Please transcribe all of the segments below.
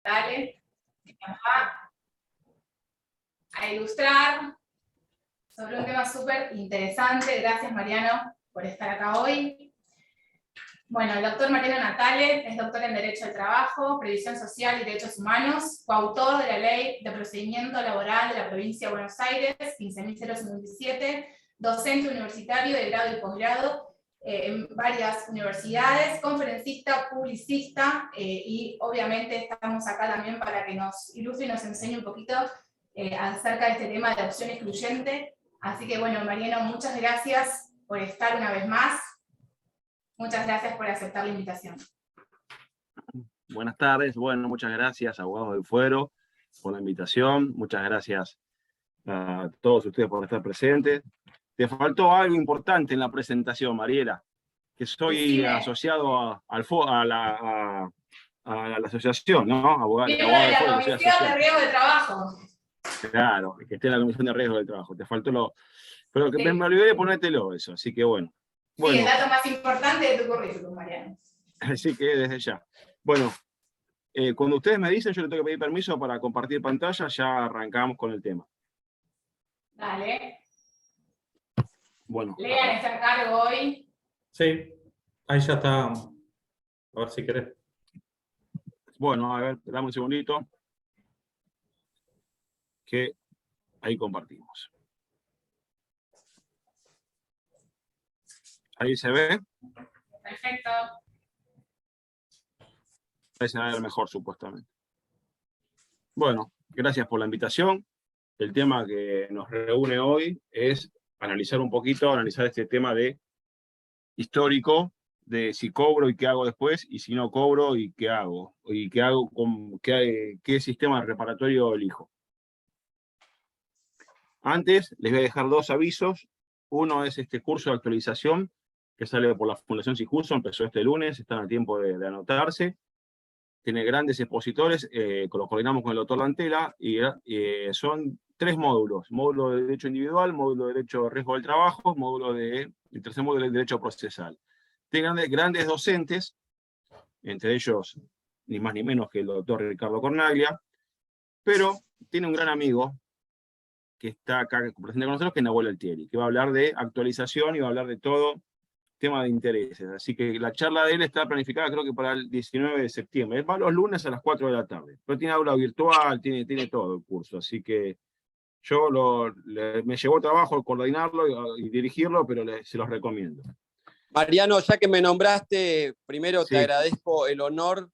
Dale, nos va a ilustrar sobre un tema súper interesante. Gracias, Mariano, por estar acá hoy. Bueno, el doctor Mariano Natale es doctor en Derecho del Trabajo, Previsión Social y Derechos Humanos, coautor de la Ley de Procedimiento Laboral de la Provincia de Buenos Aires, 15.057, docente universitario de grado y posgrado en varias universidades, conferencista, publicista, y obviamente estamos acá también para que nos ilustre y nos enseñe un poquito acerca de este tema de adopción excluyente. Así que bueno, Mariano, muchas gracias por estar una vez más. Muchas gracias por aceptar la invitación. Buenas tardes. Bueno, muchas gracias, abogados del Fuero, por la invitación. Muchas gracias a todos ustedes por estar presentes. Te faltó algo importante en la presentación, Mariela, que soy asociado a la asociación, ¿no? Abogado de la Comisión de Riesgo de Trabajo. Claro, que esté en la Comisión de Riesgo del Trabajo. Te faltó lo... Pero que sí. Me olvidé de ponértelo eso, así que bueno. Sí, el dato más importante de tu currículum, Mariano. Así que desde ya. Bueno, cuando ustedes me dicen, yo les tengo que pedir permiso para compartir pantalla, ya arrancamos con el tema. Dale. Bueno. Lean está a cargo hoy. Sí, ahí ya está. A ver si querés. Bueno, a ver, dame un segundito. Que ahí compartimos. Ahí se ve. Perfecto. Ahí se va a ver mejor, supuestamente. Bueno, gracias por la invitación. El tema que nos reúne hoy es analizar este tema de histórico, de si cobro y qué hago después, y si no cobro y qué hago, qué sistema reparatorio elijo. Antes, les voy a dejar dos avisos. Uno es este curso de actualización que sale por la Fundación Sijusto, empezó este lunes, están a tiempo de anotarse. Tiene grandes expositores, los coordinamos con el doctor Lantela, y son 3 módulos: módulo de derecho individual, módulo de derecho de riesgo del trabajo, el tercer módulo es derecho procesal. Tiene grandes docentes, entre ellos ni más ni menos que el doctor Ricardo Cornaglia, pero tiene un gran amigo que está acá presente con nosotros, que es Nahuel Altieri, que va a hablar de actualización y va a hablar de todo tema de intereses. Así que la charla de él está planificada, creo que para el 19 de septiembre. Va los lunes a las 4 de la tarde. Pero tiene aula virtual, tiene todo el curso. Así que yo me llevó trabajo coordinarlo y dirigirlo, pero se los recomiendo. Mariano, ya que me nombraste, primero sí, te agradezco el honor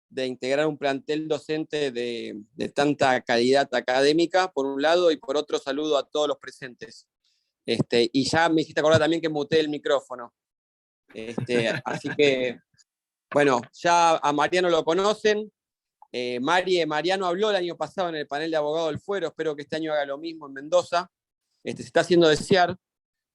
de integrar un plantel docente de tanta calidad académica, por un lado, y por otro saludo a todos los presentes. Y ya me hiciste acordar también que muteé el micrófono. Así que, bueno, ya a Mariano lo conocen. Mariano habló el año pasado en el panel de abogados del Fuero, espero que este año haga lo mismo en Mendoza. Se está haciendo desear.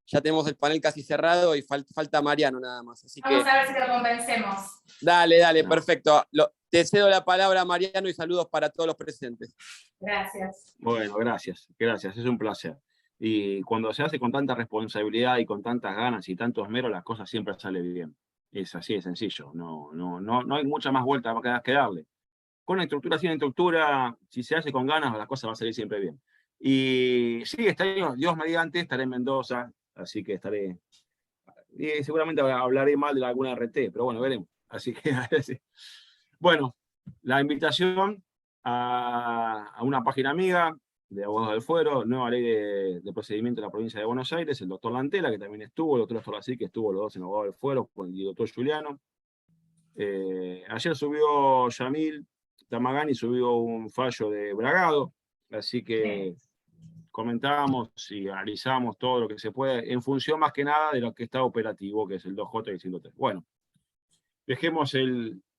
Ya tenemos el panel casi cerrado y falta Mariano nada más. Así Vamos a ver si lo convencemos. Dale, perfecto. Te cedo la palabra a Mariano y saludos para todos los presentes. Gracias. Bueno, gracias, es un placer. Y cuando se hace con tanta responsabilidad y con tantas ganas y tanto esmero, las cosas siempre salen bien. Es así de sencillo, no hay mucha más vuelta que darle. Con estructura, sin estructura, si se hace con ganas, las cosas van a salir siempre bien. Y sí, Dios mediante, estaré en Mendoza, así que estaré... Y seguramente hablaré mal de alguna RT, pero bueno, veremos. Así que, bueno, la invitación a una página amiga de Abogados del Fuero, nueva ley de procedimiento de la provincia de Buenos Aires, el doctor Lantela, que también estuvo, el doctor Astorlací, que estuvo los dos en Abogados del Fuero, y el doctor Juliano. Ayer subió Yamil Tamagani, subió un fallo de Bragado, así que comentábamos y analizamos todo lo que se puede, en función más que nada de lo que está operativo, que es el 2J y el 103. Bueno, dejemos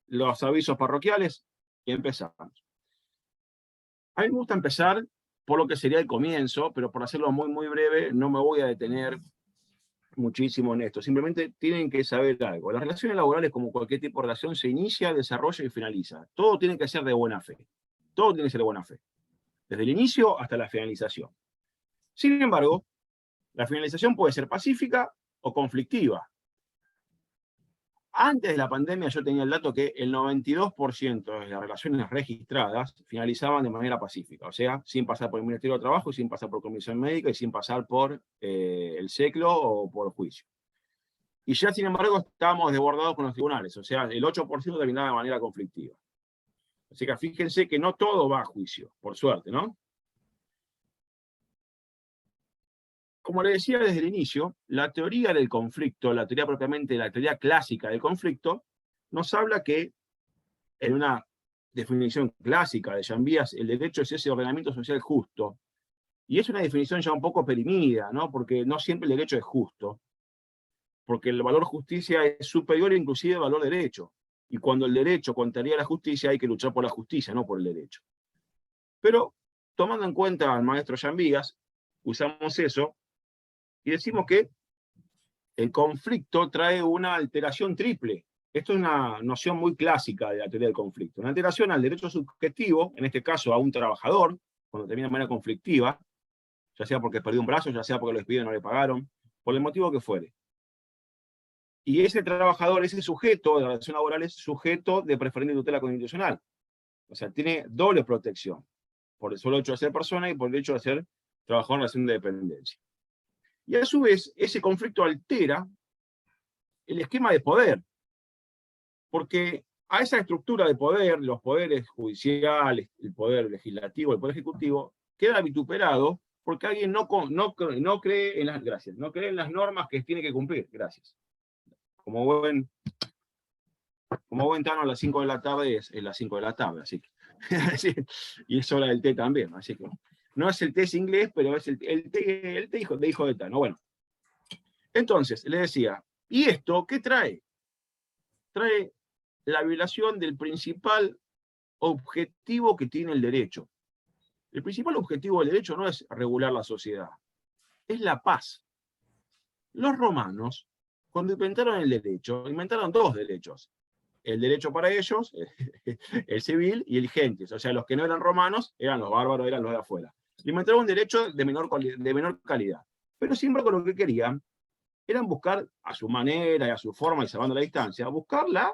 los avisos parroquiales y empezamos. A mí me gusta empezar por lo que sería el comienzo, pero por hacerlo muy, muy breve, no me voy a detener muchísimo en esto. Simplemente tienen que saber algo. Las relaciones laborales, como cualquier tipo de relación, se inicia, desarrolla y finaliza. Todo tiene que ser de buena fe. Todo tiene que ser de buena fe. Desde el inicio hasta la finalización. Sin embargo, la finalización puede ser pacífica o conflictiva. Antes de la pandemia yo tenía el dato que el 92% de las relaciones registradas finalizaban de manera pacífica, o sea, sin pasar por el Ministerio de Trabajo, sin pasar por comisión médica y sin pasar por el SECLO o por juicio. Y ya, sin embargo, estábamos desbordados con los tribunales, o sea, el 8% terminaba de manera conflictiva. Así que fíjense que no todo va a juicio, por suerte, ¿no? Como le decía desde el inicio, la teoría del conflicto, la teoría propiamente, la teoría clásica del conflicto, nos habla que, en una definición clásica de Jean Vías, el derecho es ese ordenamiento social justo. Y es una definición ya un poco perimida, ¿no? Porque no siempre el derecho es justo. Porque el valor justicia es superior inclusive al valor derecho. Y cuando el derecho contraría la justicia, hay que luchar por la justicia, no por el derecho. Pero, tomando en cuenta al maestro Jean Vías, usamos eso y decimos que el conflicto trae una alteración triple. Esto es una noción muy clásica de la teoría del conflicto. Una alteración al derecho subjetivo, en este caso a un trabajador, cuando termina de manera conflictiva, ya sea porque perdió un brazo, ya sea porque lo despidieron y no le pagaron, por el motivo que fuere. Y ese trabajador, ese sujeto de la relación laboral es sujeto de preferente tutela constitucional. O sea, tiene doble protección, por el solo hecho de ser persona y por el hecho de ser trabajador en relación de dependencia. Y a su vez, ese conflicto altera el esquema de poder, porque a esa estructura de poder, los poderes judiciales, el poder legislativo, el poder ejecutivo, queda vituperado porque alguien no cree en las, gracias, no cree en las normas que tiene que cumplir, gracias. Como buen Tano, a las 5 de la tarde es las 5 de la tarde, así que, y es hora del té también, así que no es el té inglés, pero es el té hijo de Tano. Bueno, entonces, le decía, ¿y esto qué trae? Trae la violación del principal objetivo que tiene el derecho. El principal objetivo del derecho no es regular la sociedad, es la paz. Los romanos, cuando inventaron el derecho, inventaron dos derechos. El derecho para ellos, el civil y el gentes. O sea, los que no eran romanos eran los bárbaros, eran los de afuera. Inventaron un derecho de menor calidad. Pero sin embargo lo que querían eran buscar a su manera y a su forma, y salvando la distancia, buscar la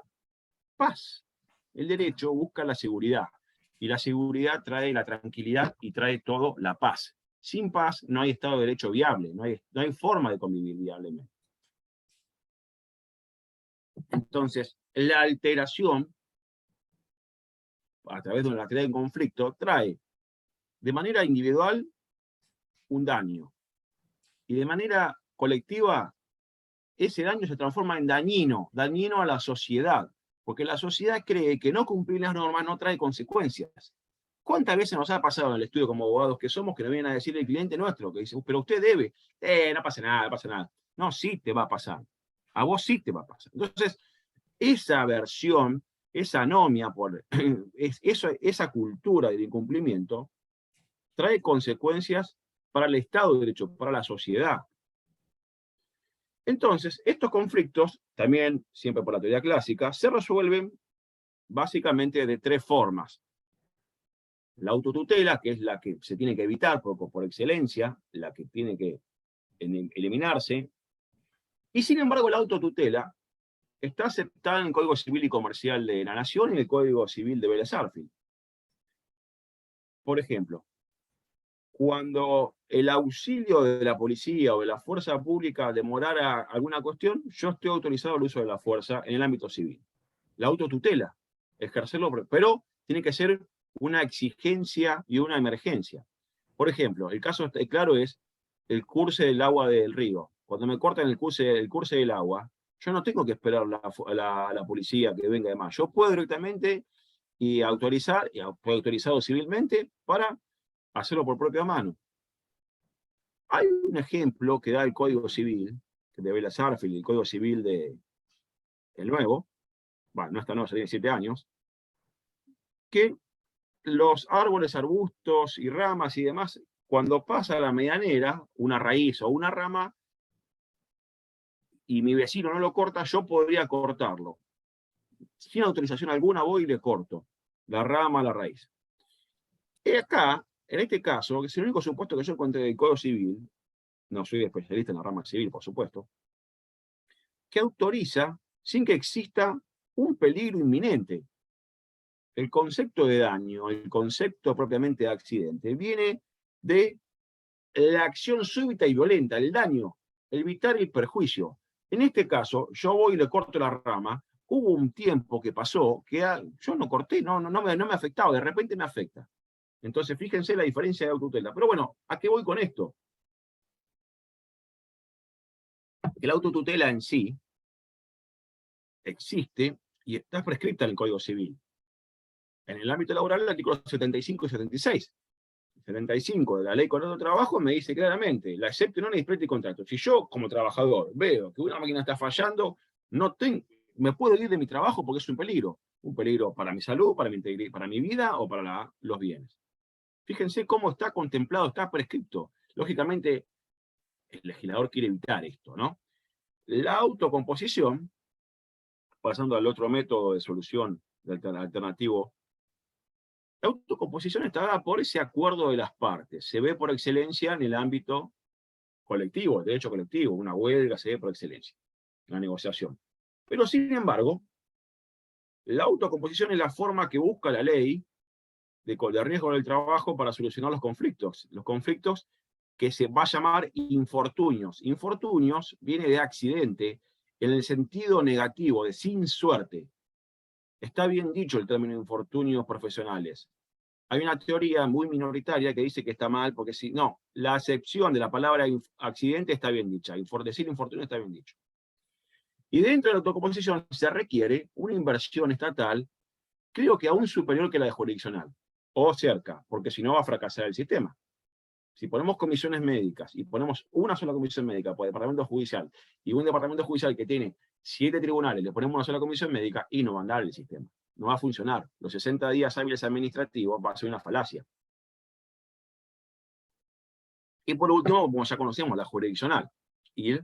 paz. El derecho busca la seguridad. Y la seguridad trae la tranquilidad y trae todo la paz. Sin paz no hay Estado de Derecho viable, no hay forma de convivir viablemente. Entonces, la alteración, a través de una teoría de conflicto, trae de manera individual un daño. Y de manera colectiva, ese daño se transforma en dañino a la sociedad. Porque la sociedad cree que no cumplir las normas no trae consecuencias. ¿Cuántas veces nos ha pasado en el estudio como abogados que somos que nos vienen a decir el cliente nuestro, que dice, pero usted debe, no pasa nada, no pasa nada? No, sí te va a pasar. A vos sí te va a pasar. Entonces, esa aversión, esa anomia, esa cultura del incumplimiento, trae consecuencias para el Estado de Derecho, para la sociedad. Entonces, estos conflictos, también siempre por la teoría clásica, se resuelven básicamente de tres formas. La autotutela, que es la que se tiene que evitar por excelencia, la que tiene que eliminarse. Y sin embargo, la autotutela está aceptada en el Código Civil y Comercial de la Nación y en el Código Civil de Vélez Arfield. Por ejemplo, cuando el auxilio de la policía o de la fuerza pública demorara alguna cuestión, yo estoy autorizado al uso de la fuerza en el ámbito civil. La autotutela, ejercerlo, pero tiene que ser una exigencia y una emergencia. Por ejemplo, el caso claro es el curso del agua del río. Cuando me cortan el curso del agua, yo no tengo que esperar a la policía que venga de más. Yo puedo directamente y autorizar, y fue autorizado civilmente para hacerlo por propia mano. Hay un ejemplo que da el Código Civil, de Vélez Arfield, el Código Civil el nuevo, bueno, no está nuevo, tiene 7 años, que los árboles, arbustos y ramas y demás, cuando pasa la medianera, una raíz o una rama, y mi vecino no lo corta, yo podría cortarlo. Sin autorización alguna voy y le corto la rama, la raíz. Y acá, en este caso, que es el único supuesto que yo encontré del Código Civil, no soy especialista en la rama civil, por supuesto, que autoriza sin que exista un peligro inminente. El concepto de daño, el concepto propiamente de accidente, viene de la acción súbita y violenta, el daño, evitar el perjuicio. En este caso, yo voy y le corto la rama, hubo un tiempo que pasó que yo no corté, no me afectaba, de repente me afecta. Entonces, fíjense la diferencia de autotutela. Pero bueno, ¿a qué voy con esto? Que la autotutela en sí existe y está prescrita en el Código Civil. En el ámbito laboral, el artículo 75 y 76. 75 de la Ley Contrato de Trabajo me dice claramente, la excepto non expreti contrato. Si yo, como trabajador, veo que una máquina está fallando, me puedo ir de mi trabajo porque es un peligro para mi salud, para mi vida o para los bienes. Fíjense cómo está contemplado, está prescrito. Lógicamente, el legislador quiere evitar esto, ¿no? La autocomposición, pasando al otro método de solución alternativo, la autocomposición está dada por ese acuerdo de las partes. Se ve por excelencia en el ámbito colectivo, el derecho colectivo. Una huelga se ve por excelencia, la negociación. Pero, sin embargo, la autocomposición es la forma que busca la ley de riesgo del trabajo para solucionar los conflictos. Los conflictos que se va a llamar infortunios. Infortunios viene de accidente en el sentido negativo, de sin suerte. Está bien dicho el término infortunios profesionales. Hay una teoría muy minoritaria que dice que está mal, porque si no, la acepción de la palabra accidente está bien dicha, decir infortunio está bien dicho. Y dentro de la autocomposición se requiere una inversión estatal, creo que aún superior que la de jurisdiccional, o cerca, porque si no va a fracasar el sistema. Si ponemos comisiones médicas y ponemos una sola comisión médica por departamento judicial y un departamento judicial que tiene 7 tribunales, le ponemos una sola comisión médica y no va a andar el sistema. No va a funcionar. Los 60 días hábiles administrativos va a ser una falacia. Y por último, como ya conocemos, la jurisdiccional. Ir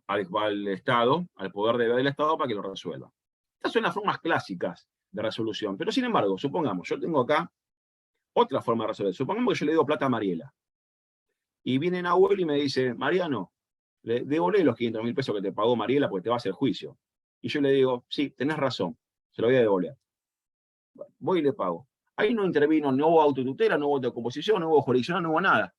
al Estado, al poder deber del Estado para que lo resuelva. Estas son las formas clásicas de resolución. Pero sin embargo, supongamos, yo tengo acá otra forma de resolver. Supongamos que yo le digo plata a Mariela. Y viene Nahuel y me dice, Mariano, le devolvé los 500.000 pesos que te pagó Mariela porque te va a hacer juicio. Y yo le digo, sí, tenés razón, se lo voy a devolver. Bueno, voy y le pago. Ahí no intervino, no hubo autotutela, no hubo autocomposición, no hubo jurisdicción, no hubo nada.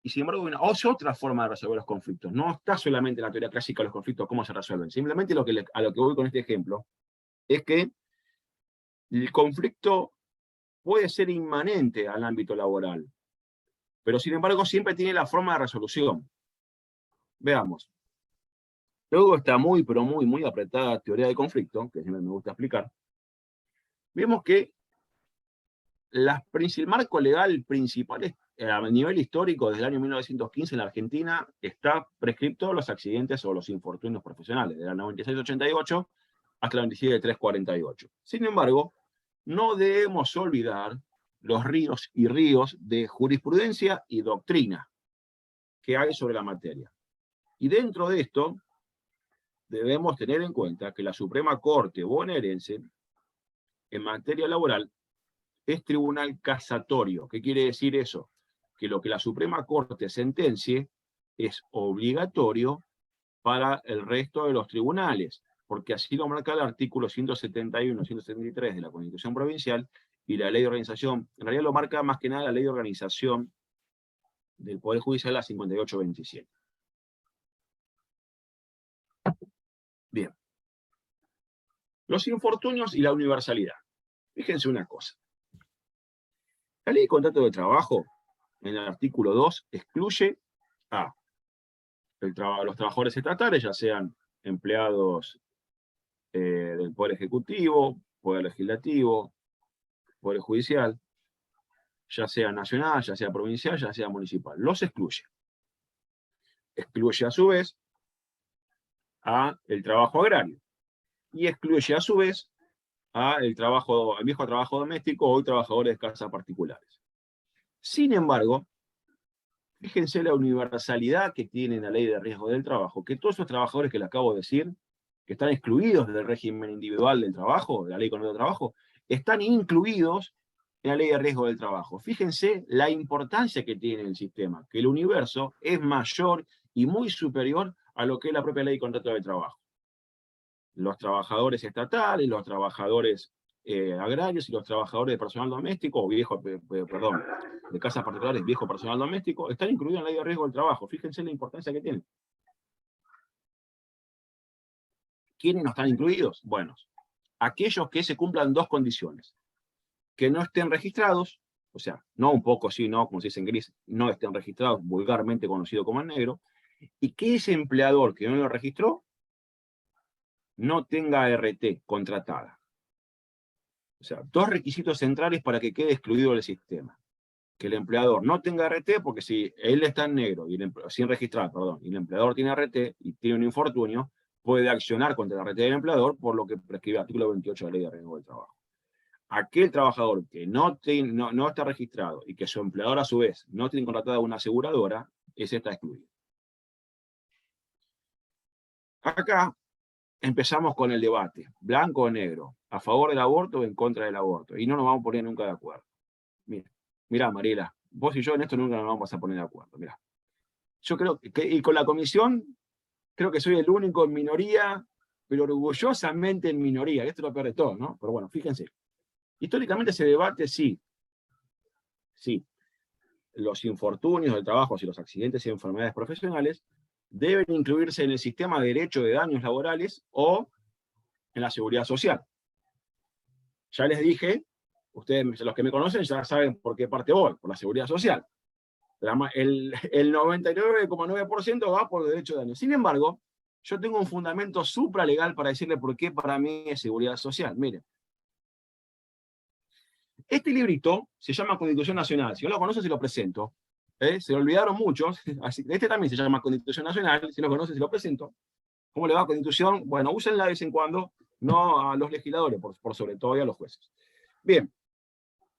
Y sin embargo, es otra forma de resolver los conflictos. No está solamente en la teoría clásica de los conflictos, cómo se resuelven. Simplemente a lo que voy con este ejemplo es que el conflicto puede ser inmanente al ámbito laboral, pero sin embargo siempre tiene la forma de resolución. Veamos. Luego está muy, pero muy, muy apretada teoría del conflicto, que siempre me gusta explicar. Vemos que el marco legal principal a nivel histórico desde el año 1915 en la Argentina está prescripto los accidentes o los infortunios profesionales, de la 9688 hasta la 27348. Sin embargo, no debemos olvidar los ríos y ríos de jurisprudencia y doctrina que hay sobre la materia. Y dentro de esto, debemos tener en cuenta que la Suprema Corte bonaerense, en materia laboral, es tribunal casatorio. ¿Qué quiere decir eso? Que lo que la Suprema Corte sentencie es obligatorio para el resto de los tribunales, porque así lo marca el artículo 171 y 173 de la Constitución Provincial y la Ley de Organización. En realidad lo marca más que nada la Ley de Organización del Poder Judicial, la 5827. Bien. Los infortunios y la universalidad. Fíjense una cosa. La Ley de Contrato de Trabajo, en el artículo 2, excluye a los trabajadores estatales, ya sean empleados del Poder Ejecutivo, Poder Legislativo, Poder Judicial, ya sea nacional, ya sea provincial, ya sea municipal. Los excluye. Excluye a su vez a el trabajo agrario. Y excluye a su vez a el viejo trabajo doméstico o trabajadores de casas particulares. Sin embargo, fíjense la universalidad que tiene la Ley de Riesgo del Trabajo, que todos esos trabajadores que les acabo de decir, que están excluidos del régimen individual del trabajo, de la Ley Contrato de Trabajo, están incluidos en la Ley de Riesgo del Trabajo. Fíjense la importancia que tiene el sistema, que el universo es mayor y muy superior a lo que es la propia Ley de Contrato de Trabajo. los trabajadores estatales, los trabajadores agrarios y los trabajadores de personal doméstico, o perdón, de casas particulares, viejo personal doméstico, están incluidos en la ley de riesgo del trabajo. Fíjense la importancia que tienen. ¿Quiénes no están incluidos? Bueno, aquellos que se cumplan dos condiciones. Que no estén registrados, o sea, no un poco sí, no, como se dice en gris, no estén registrados, vulgarmente conocido como el negro, y que ese empleador que no lo registró no tenga RT contratada. O sea, dos requisitos centrales para que quede excluido del sistema. Que el empleador no tenga RT, porque si él está en negro, sin registrar, perdón, y el empleador tiene RT y tiene un infortunio, puede accionar contra el RT del empleador, por lo que prescribe el artículo 28 de la Ley de Riesgo del Trabajo. Aquel trabajador que no está registrado y que su empleador a su vez no tiene contratada una aseguradora, ese está excluido. Acá empezamos con el debate, blanco o negro, a favor del aborto o en contra del aborto, y no nos vamos a poner nunca de acuerdo. Mirá, Mariela, vos y yo en esto nunca nos vamos a poner de acuerdo. Mirá. Yo creo que, y con la comisión, creo que soy el único en minoría, pero orgullosamente en minoría, esto es lo peor de todo, ¿no? Pero bueno, fíjense. Históricamente se debate si los infortunios del trabajo, si los accidentes y enfermedades profesionales deben incluirse en el sistema de derecho de daños laborales o en la seguridad social. Ya les dije, ustedes, los que me conocen, ya saben por qué parte voy, por la seguridad social. El 99,9% va por derecho de daños. Sin embargo, yo tengo un fundamento supralegal para decirle por qué para mí es seguridad social. Miren. Este librito se llama Constitución Nacional. Si no lo conocen, se lo presento. Se lo olvidaron muchos. Este también se llama Constitución Nacional. Si lo conocen, se lo presento. ¿Cómo le va a Constitución? Bueno, úsenla de vez en cuando, no a los legisladores, por sobre todo y a los jueces. Bien.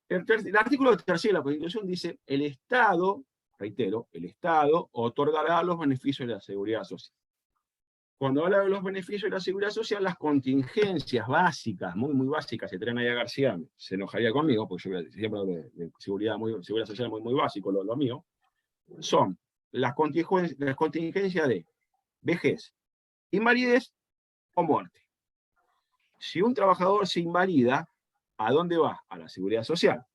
El artículo 3 de la Constitución dice: el Estado, reitero, el Estado otorgará los beneficios de la seguridad social. Cuando habla de los beneficios de la seguridad social, las contingencias básicas, muy básicas, si Adriana García se enojaría conmigo, porque yo siempre hablo de seguridad social muy básico, lo mío, son las contingencias de vejez, invalidez o muerte. Si un trabajador se invalida, ¿a dónde va? A la seguridad social.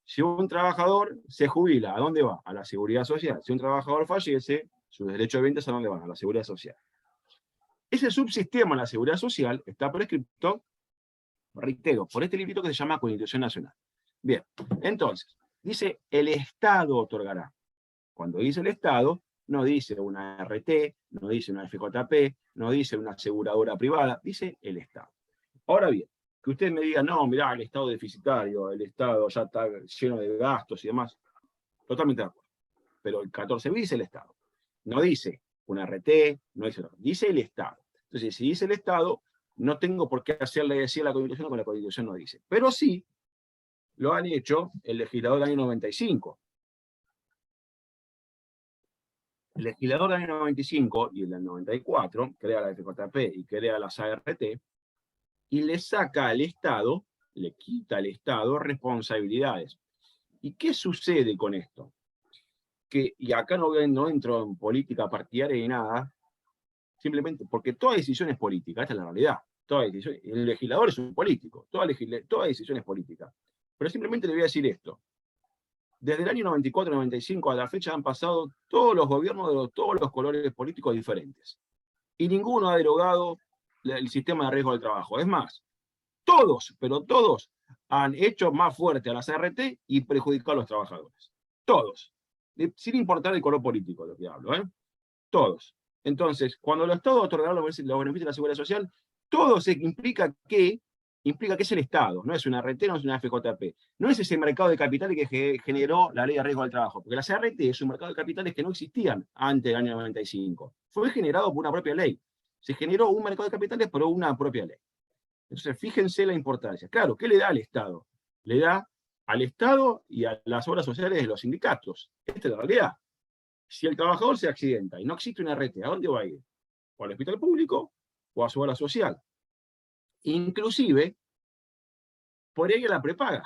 Si un trabajador se jubila, ¿a dónde va? A la seguridad social. Si un trabajador fallece, sus derechos de ventas, ¿a dónde van? A la seguridad social. Ese subsistema en la seguridad social está prescrito, reitero, por este librito que se llama Constitución Nacional. Bien, entonces, dice el Estado otorgará. Cuando dice el Estado, no dice una RT, no dice una FJP, no dice una aseguradora privada, dice el Estado. Ahora bien, que usted me diga, no, mirá, el Estado deficitario, el Estado ya está lleno de gastos y demás, totalmente de acuerdo. Pero el 14 dice el Estado. No dice una RT, no dice el Estado. Entonces, si dice el Estado, no tengo por qué hacerle decir a la Constitución lo que la Constitución no dice. Pero sí, lo han hecho el legislador del año 95. El legislador del año 95 y el del 94 crea la FJP y crea las ART y le saca al Estado, le quita al Estado responsabilidades. ¿Y qué sucede con esto? Y acá no entro en política partidaria ni nada, simplemente porque toda decisión es política, esta es la realidad. El legislador es un político, toda decisión es política. Pero simplemente le voy a decir esto. Desde el año 94-95 a la fecha han pasado todos los gobiernos de todos los colores políticos diferentes. Y ninguno ha derogado el sistema de riesgo del trabajo. Es más, todos, pero todos, han hecho más fuerte a las ART y perjudicado a los trabajadores. Todos. Sin importar el color político de lo que hablo, ¿eh? Todos. Entonces, cuando el Estado otorgará los beneficios de la seguridad social, todo implica que es el Estado, no es una RT, no es una FJP. No es ese mercado de capitales que generó la ley de riesgo del trabajo, porque las ART es un mercado de capitales que no existían antes del año 95. Fue generado por una propia ley. Se generó un mercado de capitales por una propia ley. Entonces, fíjense la importancia. Claro, ¿qué le da al Estado? Le da al Estado y a las obras sociales de los sindicatos. Esta es la realidad. Si el trabajador se accidenta y no existe una RT, ¿a dónde va a ir? ¿O al hospital público o a su obra social? Inclusive, por ahí la prepaga.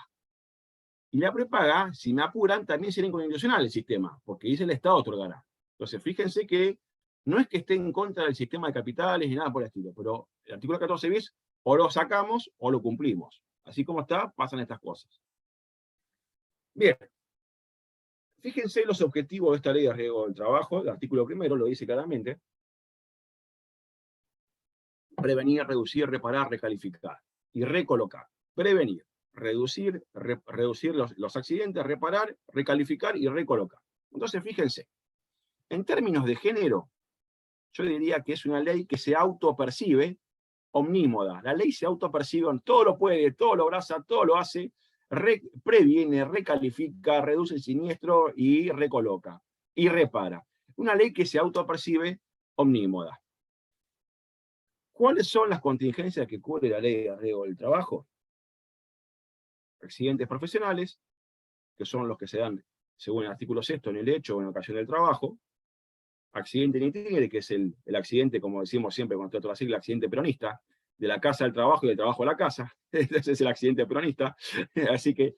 Y la prepaga, si me apuran, también sería inconstitucional el sistema, porque dice el Estado otorgará. Entonces, fíjense que No es que esté en contra del sistema de capitales ni nada por el estilo, pero el artículo 14 bis o lo sacamos o lo cumplimos. Así como está, pasan estas cosas. Bien. Fíjense los objetivos de esta ley de riesgo del trabajo. El artículo primero lo dice claramente. Prevenir, reducir, reparar, recalificar y recolocar. Prevenir, reducir los accidentes, reparar, recalificar y recolocar. Entonces, fíjense, en términos de género, yo diría que es una ley que se autopercibe omnímoda. La ley se autopercibe, todo lo puede, todo lo abraza, todo lo hace, previene, recalifica, reduce el siniestro y recoloca y repara. Una ley que se autopercibe omnímoda. ¿Cuáles son las contingencias que cubre la ley de riesgo del trabajo? Accidentes profesionales, que son los que se dan según el artículo 6 en el hecho o en ocasión del trabajo. Accidente in itinere, que es el accidente, como decimos siempre cuando trato de decir, el accidente peronista, de la casa al trabajo y del trabajo a la casa. Ese es el accidente peronista. Así que,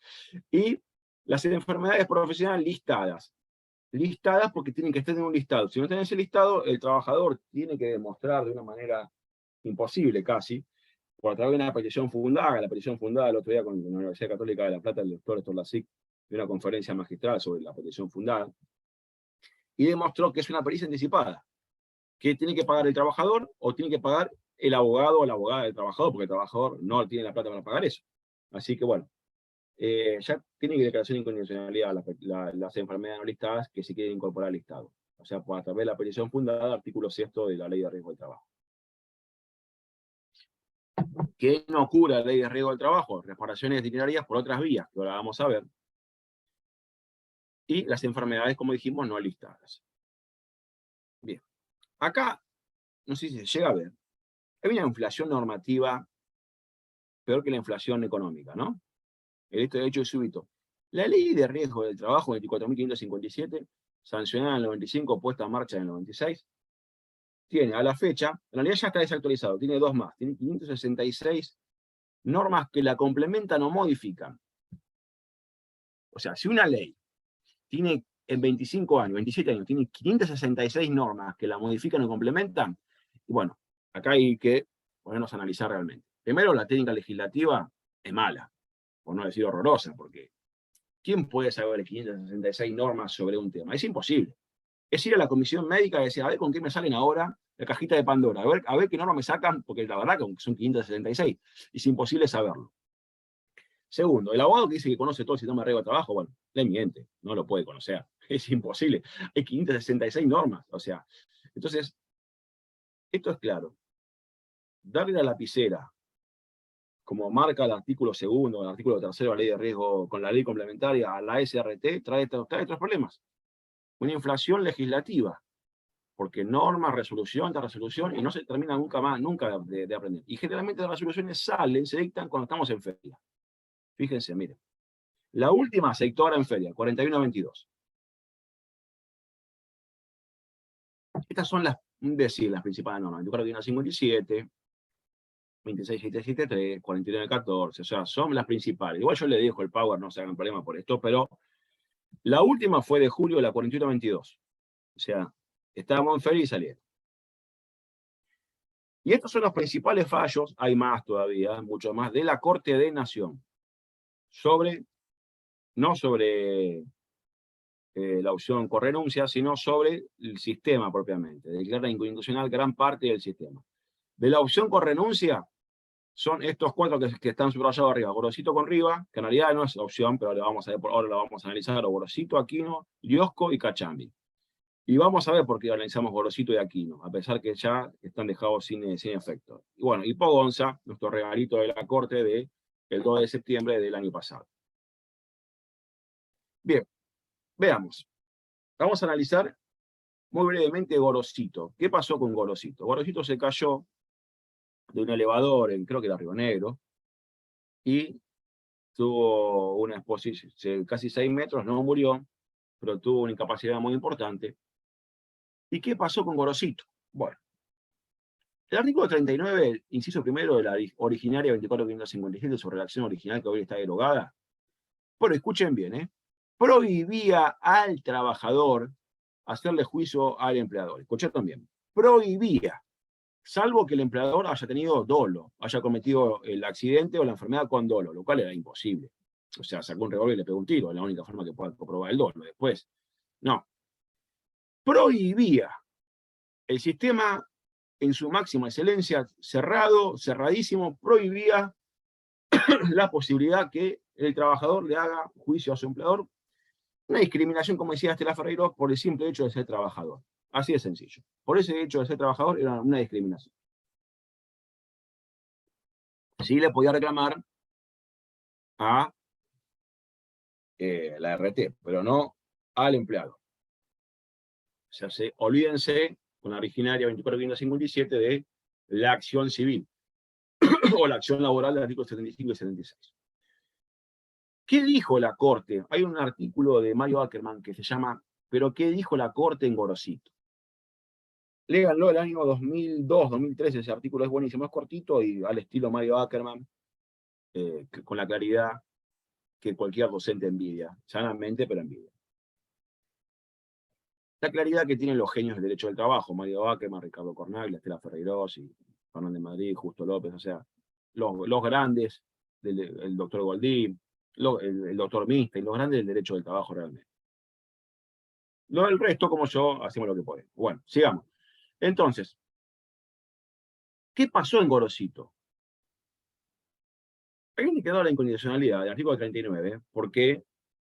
y las enfermedades profesionales listadas. Listadas porque tienen que estar en un listado. Si no tienen ese listado, el trabajador tiene que demostrar de una manera imposible casi, por a través de una petición fundada. La petición fundada el otro día con la Universidad Católica de La Plata, el doctor Storlasic, de una conferencia magistral sobre la petición fundada, y demostró que es una pericia anticipada, que tiene que pagar el trabajador o tiene que pagar el abogado o la abogada del trabajador, porque el trabajador no tiene la plata para pagar eso. Así que bueno, ya tienen declaración de incondicionalidad las enfermedades no listadas que se quieren incorporar al listado. O sea, a través de la petición fundada, artículo 6 de la Ley de Riesgo del Trabajo. ¿Qué no cubre la Ley de Riesgo del Trabajo? Reparaciones disciplinarias por otras vías, que ahora vamos a ver. Y las enfermedades, como dijimos, no listadas. Bien. Acá, no sé si se llega a ver, hay una inflación normativa peor que la inflación económica, ¿no? El hecho es súbito. La Ley de Riesgo del Trabajo, 24.557, sancionada en el 95, puesta en marcha en el 96, tiene a la fecha, en realidad ya está desactualizado, tiene dos más, tiene 566 normas que la complementan o modifican. O sea, si una ley tiene en 25 años, 27 años, tiene 566 normas que la modifican o complementan, y bueno, acá hay que ponernos a analizar realmente. Primero, la técnica legislativa es mala, por no decir horrorosa, porque ¿quién puede saber 566 normas sobre un tema? Es imposible. Es ir a la comisión médica y decir, a ver con qué me salen ahora la cajita de Pandora, a ver qué normas me sacan, porque la verdad que son 566, es imposible saberlo. Segundo, el abogado que dice que conoce todo el sistema de riesgo de trabajo, bueno, le miente, no lo puede conocer, es imposible. Hay 566 normas, o sea, entonces, esto es claro. Darle la lapicera, como marca el artículo 2, el artículo 3 de la ley de riesgo, con la ley complementaria a la SRT, trae otros problemas. Una inflación legislativa, porque norma, resolución tras resolución, y no se termina nunca de aprender. Y generalmente las resoluciones salen, se dictan cuando estamos en feria. Fíjense, miren. La última se dictó ahora en feria, 41-22. Estas son las principales normas. 24-57, 26-773, 49-14, o sea, son las principales. Igual yo le dejo el power, no se hagan problema por esto, pero la última fue de julio, la 41-22. O sea, estábamos en feria y salieron. Y estos son los principales fallos, hay más todavía, mucho más, de la Corte de Nación. No sobre la opción por renuncia, sino sobre el sistema propiamente. Declara inconstitucional gran parte del sistema. De la opción por renuncia, son estos cuatro que están subrayados arriba. Gorosito con Riva, que en realidad no es opción, pero ahora lo vamos a analizar. Gorosito, Aquino, Liosco y Cachambi. Y vamos a ver por qué analizamos Gorosito y Aquino, a pesar que ya están dejados sin efecto. Y bueno, y Pogonza, nuestro regalito de la Corte del 2 de septiembre del año pasado. Bien, veamos. Vamos a analizar muy brevemente Gorosito. ¿Qué pasó con Gorosito? Gorosito se cayó de un elevador, creo que era Río Negro, y tuvo una exposición de casi 6 metros, no murió, pero tuvo una incapacidad muy importante. ¿Y qué pasó con Gorosito? Bueno, el artículo 39, inciso primero de la originaria 24.557, su redacción original que hoy está derogada, pero escuchen bien, prohibía al trabajador hacerle juicio al empleador. Escucharon bien. prohibía, salvo que el empleador haya tenido dolo, haya cometido el accidente o la enfermedad con dolo, lo cual era imposible. O sea, sacó un revólver y le pegó un tiro, es la única forma que pueda comprobar el dolo. Después, no. Prohibía el sistema en su máxima excelencia, cerrado, cerradísimo, prohibía la posibilidad que el trabajador le haga juicio a su empleador. Una discriminación, como decía Estela Ferreiro, por el simple hecho de ser trabajador. Así de sencillo. Por ese hecho de ser trabajador era una discriminación. Sí le podía reclamar a la RT, pero no al empleado. O sea, olvídense con la originaria 24.557 de la acción civil o la acción laboral del artículo 75 y 76. ¿Qué dijo la Corte? Hay un artículo de Mario Ackerman que se llama ¿Pero qué dijo la Corte en Gorosito? Léanlo el año 2002, 2013, ese artículo es buenísimo, es cortito y al estilo Mario Ackerman, con la claridad que cualquier docente envidia, sanamente, pero envidia. La claridad que tienen los genios del derecho del trabajo, Mario Ackerman, Ricardo Cornaglia, Estela Ferreiros y Fernández Madrid, Justo López, o sea, los grandes, el doctor Goldín, el doctor Mista y los grandes del derecho del trabajo realmente. El resto, como yo, hacemos lo que podemos. Bueno, sigamos. Entonces, ¿qué pasó en Gorosito? Hay un indicador de la incondicionalidad del artículo 39, porque,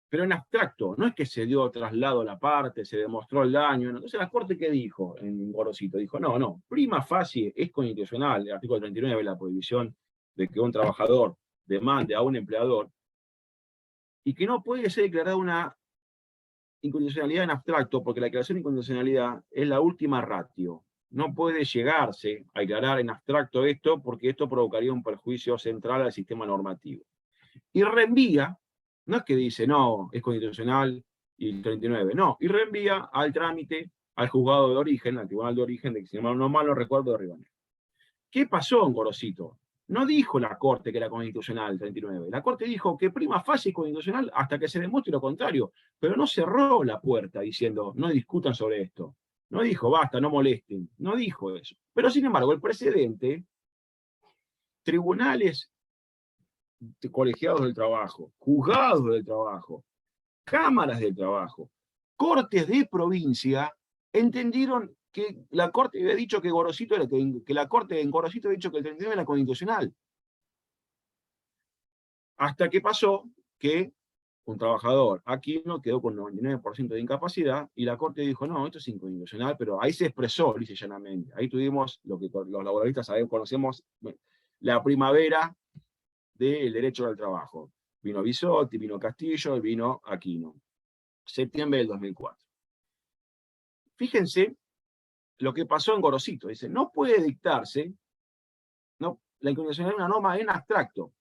pero en abstracto, no es que se dio traslado a la parte, se demostró el daño. Entonces, ¿la Corte qué dijo en Gorosito? Dijo, no, prima facie es constitucional, el artículo 39, la prohibición de que un trabajador demande a un empleador, y que no puede ser declarada una incondicionalidad en abstracto, porque la declaración de incondicionalidad es la última ratio. No puede llegarse a declarar en abstracto esto, porque esto provocaría un perjuicio central al sistema normativo. Y reenvía, no es que dice, no, es constitucional y el 39, no, y reenvía al trámite, al juzgado de origen, al tribunal de origen, de que si no mal no recuerdo, de Ribanero. ¿Qué pasó en Gorosito? No dijo la Corte que era constitucional el 39. La Corte dijo que prima facie es constitucional hasta que se demuestre lo contrario, pero no cerró la puerta diciendo, no discutan sobre esto. No dijo, basta, no molesten. No dijo eso. Pero sin embargo, el precedente, tribunales colegiados del trabajo, juzgados del trabajo, cámaras del trabajo, cortes de provincia, entendieron que la Corte había dicho que Gorosito era, que la Corte en Gorosito había dicho que el 39 era constitucional. Hasta que pasó que un trabajador Aquino quedó con 99% de incapacidad y la Corte dijo, no, esto es inconstitucional, pero ahí se expresó, dice llanamente. Ahí tuvimos lo que los laboralistas conocemos, la primavera del derecho al trabajo. Vino Bisotti, vino Castillo y vino Aquino. Septiembre del 2004. Fíjense lo que pasó en Gorosito. Dice, no puede dictarse, no, la inconstitucionalidad es una norma en abstracto.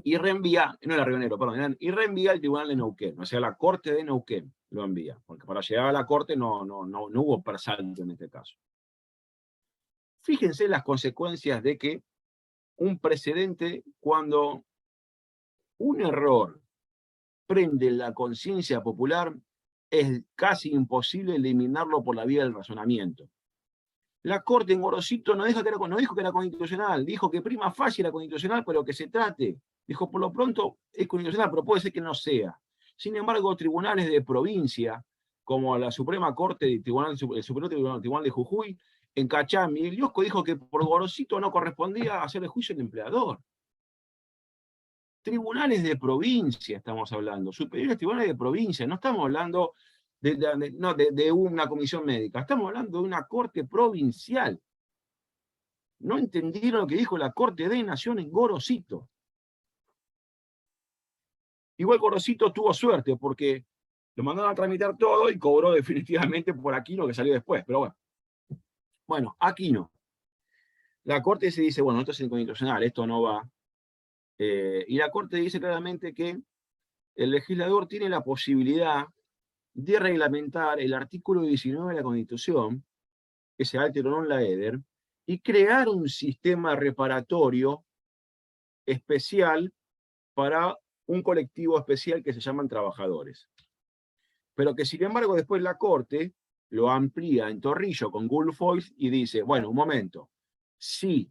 Y reenvía, no era Ribanero, perdón, y reenvía al tribunal de Neuquén, o sea, la Corte de Neuquén lo envía, porque para llegar a la Corte no hubo persalto en este caso. Fíjense las consecuencias de que un precedente, cuando un error prende la conciencia popular, es casi imposible eliminarlo por la vía del razonamiento. La Corte en Gorosito no dijo que era constitucional, dijo que prima facie era constitucional, pero que se trate. Dijo, por lo pronto es constitucional, pero puede ser que no sea. Sin embargo, tribunales de provincia, como la Suprema Corte, el Superior Tribunal de Jujuy, en Cachami, el Liosco dijo que por Gorosito no correspondía hacerle juicio al empleador. Tribunales de provincia estamos hablando, superiores tribunales de provincia, no estamos hablando de una comisión médica, estamos hablando de una corte provincial. No entendieron lo que dijo la Corte de Nación en Gorosito. Igual Gorosito tuvo suerte porque lo mandaron a tramitar todo y cobró definitivamente por Aquino, que salió después, pero bueno. Bueno, Aquino. La Corte se dice, bueno, esto es inconstitucional, esto no va. Y la Corte dice claramente que el legislador tiene la posibilidad de reglamentar el artículo 19 de la Constitución, que se alteró non laeder, y crear un sistema reparatorio especial para un colectivo especial que se llaman trabajadores. Pero que sin embargo después la Corte lo amplía en Torrillo con Guilfoyle y dice, bueno, un momento, si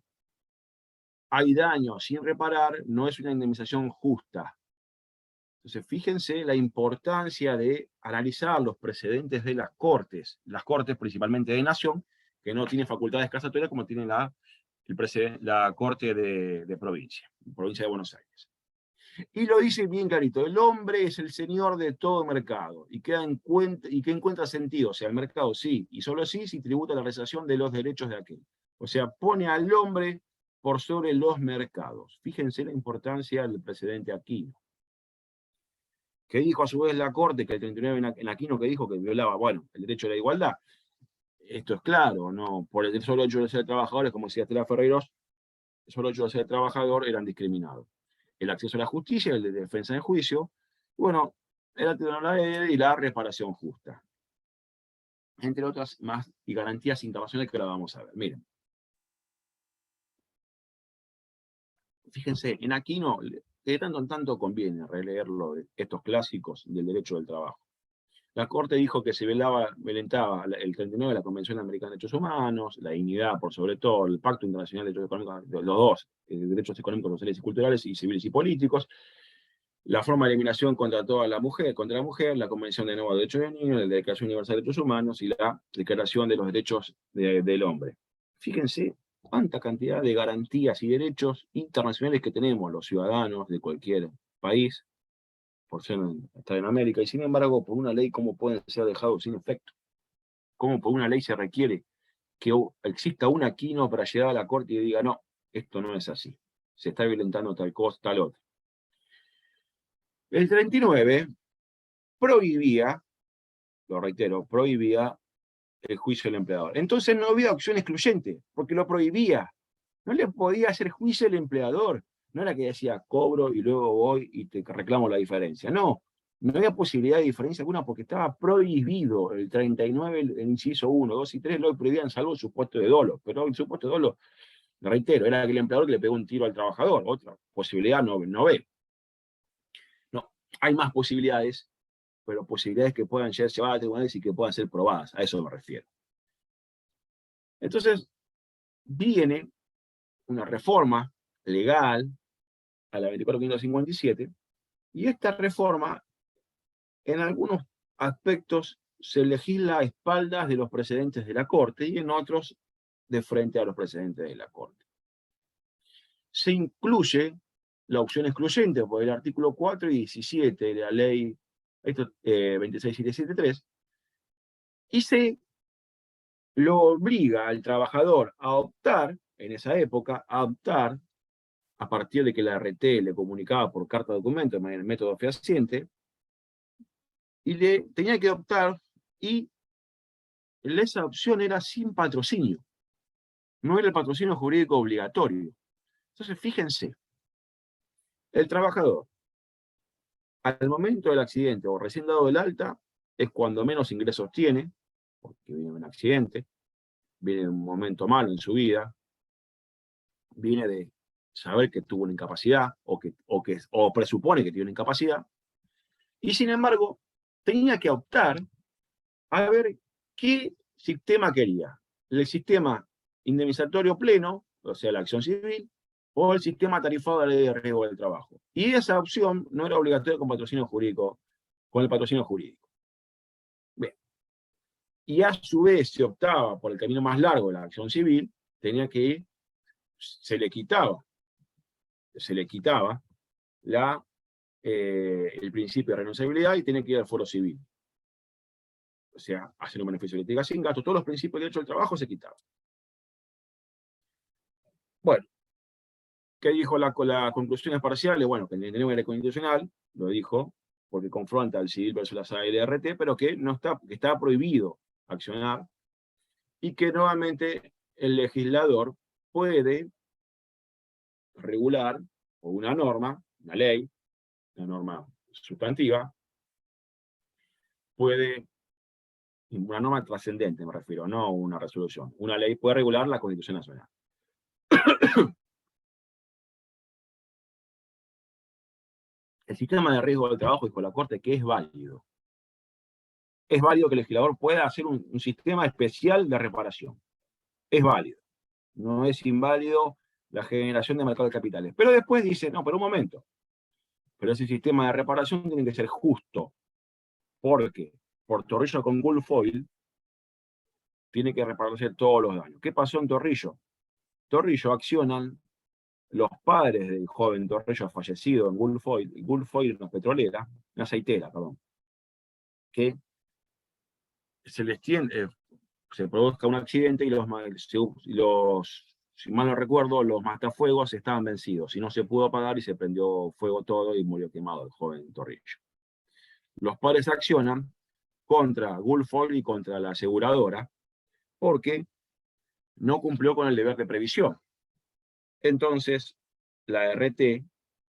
hay daño sin reparar, no es una indemnización justa. Entonces, fíjense la importancia de analizar los precedentes de las cortes principalmente de nación, que no tienen facultades casatorias como tiene la Corte de provincia de Buenos Aires. Y lo dice bien clarito, el hombre es el señor de todo mercado, y que encuentra sentido, o sea, el mercado sí, y solo sí, si tributa la realización de los derechos de aquel. O sea, pone al hombre por sobre los mercados. Fíjense la importancia del precedente Aquino. Que dijo a su vez la Corte, que el 39 en Aquino, que dijo que violaba, bueno, el derecho a la igualdad. Esto es claro, ¿no? Por el solo hecho de ser trabajadores, como decía Estela Ferreiros, el solo hecho de ser trabajador eran discriminados. El acceso a la justicia, el de defensa en juicio, bueno, el acceso a la ley y la reparación justa. Entre otras más y garantías internacionales que ahora vamos a ver. Miren. Fíjense, en Aquino, de tanto en tanto conviene releerlo, estos clásicos del derecho del trabajo. La Corte dijo que se violentaba el 39 de la Convención Americana de Derechos Humanos, la dignidad por sobre todo, el Pacto Internacional de Derechos Económicos, los dos, derechos económicos, sociales y culturales, y civiles y políticos, la forma de eliminación contra la mujer, la Convención de Nuevo Derechos del Niño, la Declaración Universal de Derechos Humanos y la Declaración de los Derechos del Hombre. Fíjense cuánta cantidad de garantías y derechos internacionales que tenemos los ciudadanos de cualquier país, por estar en América, y sin embargo, por una ley, ¿cómo pueden ser dejados sin efecto? ¿Cómo por una ley se requiere que exista un Aquino para llegar a la Corte y diga, no, esto no es así, se está violentando tal cosa, tal otra? El 39 prohibía, lo reitero, prohibía el juicio del empleador. Entonces no había opción excluyente, porque lo prohibía. No le podía hacer juicio al empleador. No era que decía, cobro y luego voy y te reclamo la diferencia. No, no había posibilidad de diferencia alguna porque estaba prohibido. El 39, el inciso 1, 2 y 3 lo prohibían salvo el supuesto de dolo. Pero el supuesto de dolo, reitero, era el empleador que le pegó un tiro al trabajador. Otra posibilidad no ve. No, hay más posibilidades, pero posibilidades que puedan ser llevadas a tribunales y que puedan ser probadas. A eso me refiero. Entonces, viene una reforma legal a la 24.557, y esta reforma, en algunos aspectos, se legisla a espaldas de los precedentes de la Corte y en otros de frente a los precedentes de la Corte. Se incluye la opción excluyente por el artículo 4 y 17 de la ley 26773, y se lo obliga al trabajador a optar, en esa época, a optar, a partir de que la RT le comunicaba por carta de documento en el método fehaciente, y le tenía que optar, y esa opción era sin patrocinio. No era el patrocinio jurídico obligatorio. Entonces, fíjense, el trabajador, al momento del accidente o recién dado el alta, es cuando menos ingresos tiene, porque viene de un accidente, viene de un momento malo en su vida, viene de saber que tuvo una incapacidad o presupone que tiene una incapacidad, y sin embargo tenía que optar a ver qué sistema quería. El sistema indemnizatorio pleno, o sea, la acción civil, o el sistema tarifado de la ley de riesgo del trabajo. Y esa opción no era obligatoria con el patrocinio jurídico. Bien. Y a su vez se optaba por el camino más largo de la acción civil, se le quitaba el principio de renunciabilidad y tenía que ir al foro civil. O sea, hacer un beneficio de litiga sin gasto, todos los principios de derecho del trabajo se quitaban. Bueno, ¿qué dijo la conclusiones parciales? Bueno, que el enemigo era constitucional, lo dijo, porque confronta al civil versus la ALRT, pero que está prohibido accionar, y que nuevamente el legislador puede regular, o una norma, una ley, una norma sustantiva, una norma trascendente me refiero, no una resolución, una ley puede regular la Constitución Nacional. El sistema de riesgo del trabajo, dijo la Corte, que es válido. es válido que el legislador pueda hacer un sistema especial de reparación. Es válido. No es inválido la generación de mercado de capitales. Pero después dice, no, pero un momento. Pero ese sistema de reparación tiene que ser justo. Porque por Torrillo con Gulf Oil tiene que repararse todos los daños. ¿Qué pasó en Torrillo? Torrillo accionan los padres del joven Torrillo fallecido en Gulf Oil es una petrolera, una aceitera, perdón, que se les tiene, se produzca un accidente y si mal no recuerdo, los matafuegos estaban vencidos y no se pudo apagar y se prendió fuego todo y murió quemado el joven Torrillo. Los padres accionan contra Gulf Oil y contra la aseguradora porque no cumplió con el deber de previsión. Entonces, la RT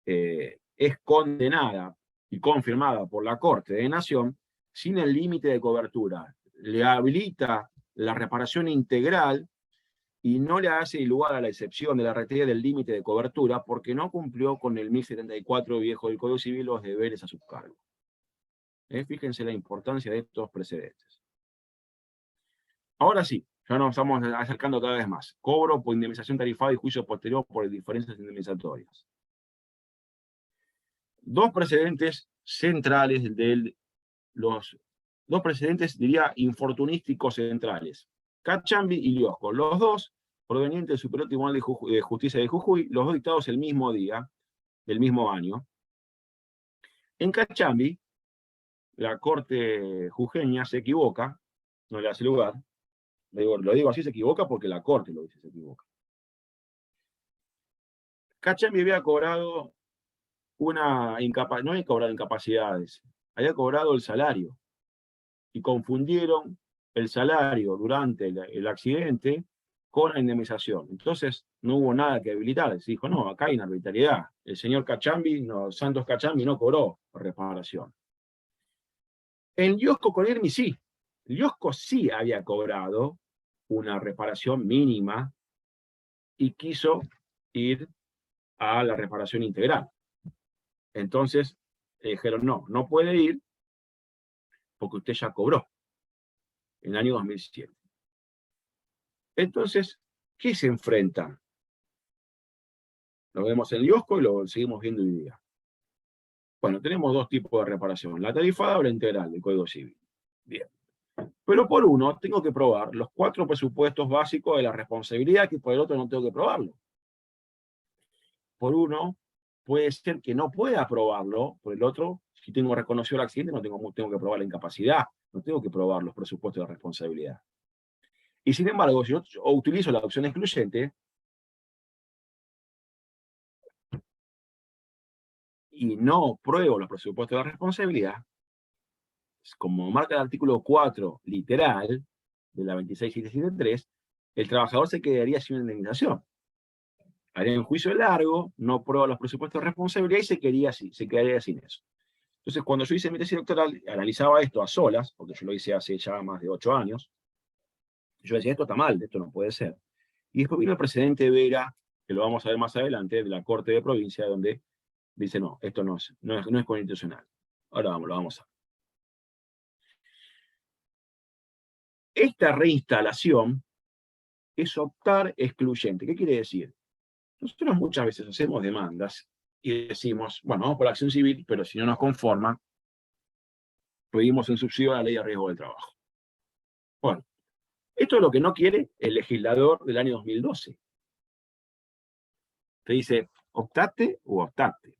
es condenada y confirmada por la Corte de Nación sin el límite de cobertura. Le habilita la reparación integral y no le hace lugar a la excepción de la RT del límite de cobertura porque no cumplió con el 1074 viejo del Código Civil los deberes a su cargo. Fíjense la importancia de estos precedentes. Ahora sí, ya nos estamos acercando cada vez más. Cobro por indemnización tarifada y juicio posterior por diferencias indemnizatorias. Dos precedentes centrales dos precedentes, diría, infortunísticos centrales. Cachambi y Liosco, los dos provenientes del Superior Tribunal de Justicia de Jujuy, los dos dictados el mismo día, del mismo año. En Cachambi, la Corte jujeña se equivoca, no le hace lugar, lo digo así, se equivoca porque la Corte lo dice, se equivoca. Cachambi había cobrado no había cobrado incapacidades, había cobrado el salario. Y confundieron el salario durante el accidente con la indemnización. Entonces no hubo nada que habilitar. Se dijo, no, acá hay una arbitrariedad. El señor Santos Cachambi no cobró reparación. En Liosco con Irmi sí. Liosco sí había cobrado una reparación mínima y quiso ir a la reparación integral. Entonces dijeron, no puede ir porque usted ya cobró en el año 2007. Entonces, ¿qué se enfrentan? Lo vemos en Liosco y lo seguimos viendo hoy día. Bueno, tenemos dos tipos de reparación, la tarifada o la integral del Código Civil. Bien. Pero por uno tengo que probar los 4 presupuestos básicos de la responsabilidad, que por el otro no tengo que probarlo. Por uno puede ser que no pueda probarlo, por el otro, si tengo reconocido el accidente, no tengo que probar la incapacidad, no tengo que probar los presupuestos de responsabilidad. Y sin embargo, si yo utilizo la opción excluyente y no pruebo los presupuestos de responsabilidad, como marca el artículo 4 literal de la 26773, el trabajador se quedaría sin una indemnización. Haría un juicio largo, no prueba los presupuestos de responsabilidad y se quedaría sin eso. Entonces, cuando yo hice mi tesis doctoral, analizaba esto a solas, porque yo lo hice hace ya más de 8 años, yo decía, esto está mal, esto no puede ser. Y después vino el precedente Vera, que lo vamos a ver más adelante, de la Corte de Provincia, donde dice, no, esto no es constitucional. Ahora lo vamos a ver. Esta reinstalación es optar excluyente. ¿Qué quiere decir? Nosotros muchas veces hacemos demandas y decimos, bueno, vamos por la acción civil, pero si no nos conforma, pedimos un subsidio a la ley de riesgo del trabajo. Bueno, esto es lo que no quiere el legislador del año 2012. Te dice, optate o optate.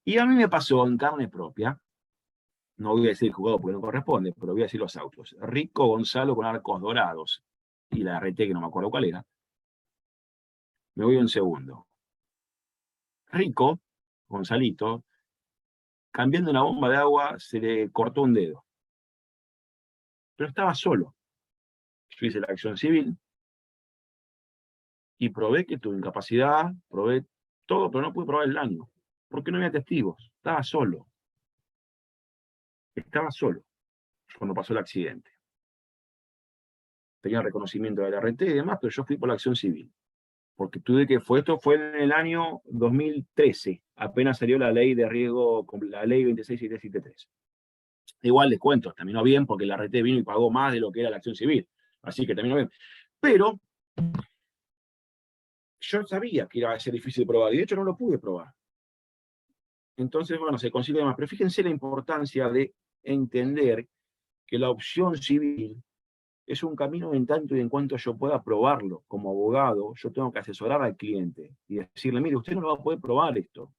Y a mí me pasó en carne propia, no voy a decir juzgado porque no corresponde, pero voy a decir los autos. Rico Gonzalo con arcos dorados, y la RT que no me acuerdo cuál era. Me voy un segundo. Rico, Gonzalito, cambiando una bomba de agua, se le cortó un dedo. Pero estaba solo. Yo hice la acción civil y probé que tuve incapacidad, probé todo, pero no pude probar el daño, porque no había testigos. Estaba solo. Estaba solo cuando pasó el accidente. Tenía reconocimiento de la RT y demás, pero yo fui por la acción civil. Porque esto fue en el año 2013, apenas salió la ley de riesgo, la ley 26.773. Igual les cuento, terminó bien porque la RT vino y pagó más de lo que era la acción civil. Así que terminó bien. Pero yo sabía que iba a ser difícil de probar y de hecho no lo pude probar. Entonces, bueno, se consigue más. Pero fíjense la importancia de entender que la opción civil es un camino en tanto y en cuanto yo pueda probarlo. Como abogado, yo tengo que asesorar al cliente y decirle, mire, usted no lo va a poder probar esto,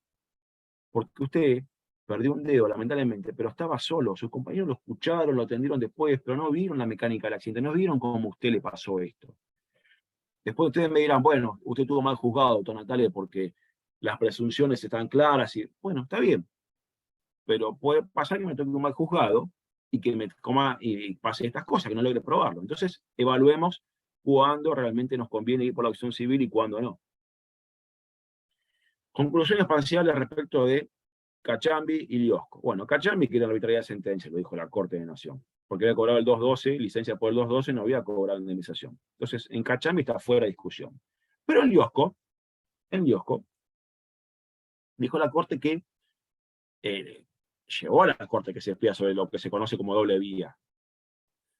porque usted perdió un dedo, lamentablemente, pero estaba solo. Sus compañeros lo escucharon, lo atendieron después, pero no vieron la mecánica del accidente, no vieron cómo a usted le pasó esto. Después ustedes me dirán, bueno, usted tuvo mal juzgado, doctor Natale, porque las presunciones están claras y, bueno, está bien, pero puede pasar que me toque un mal juzgado y que me coma y pase estas cosas, que no logre probarlo. Entonces, evaluemos cuándo realmente nos conviene ir por la opción civil y cuándo no. Conclusiones parciales respecto de Cachambi y Liosco. Bueno, Cachambi quiere la arbitrariedad de sentencia, lo dijo la Corte de Nación, porque había cobrado el 212, licencia por el 212, no había cobrado indemnización. Entonces, en Cachambi está fuera de discusión. Pero en Liosco, dijo la Corte que llevó a la Corte que se espía sobre lo que se conoce como doble vía.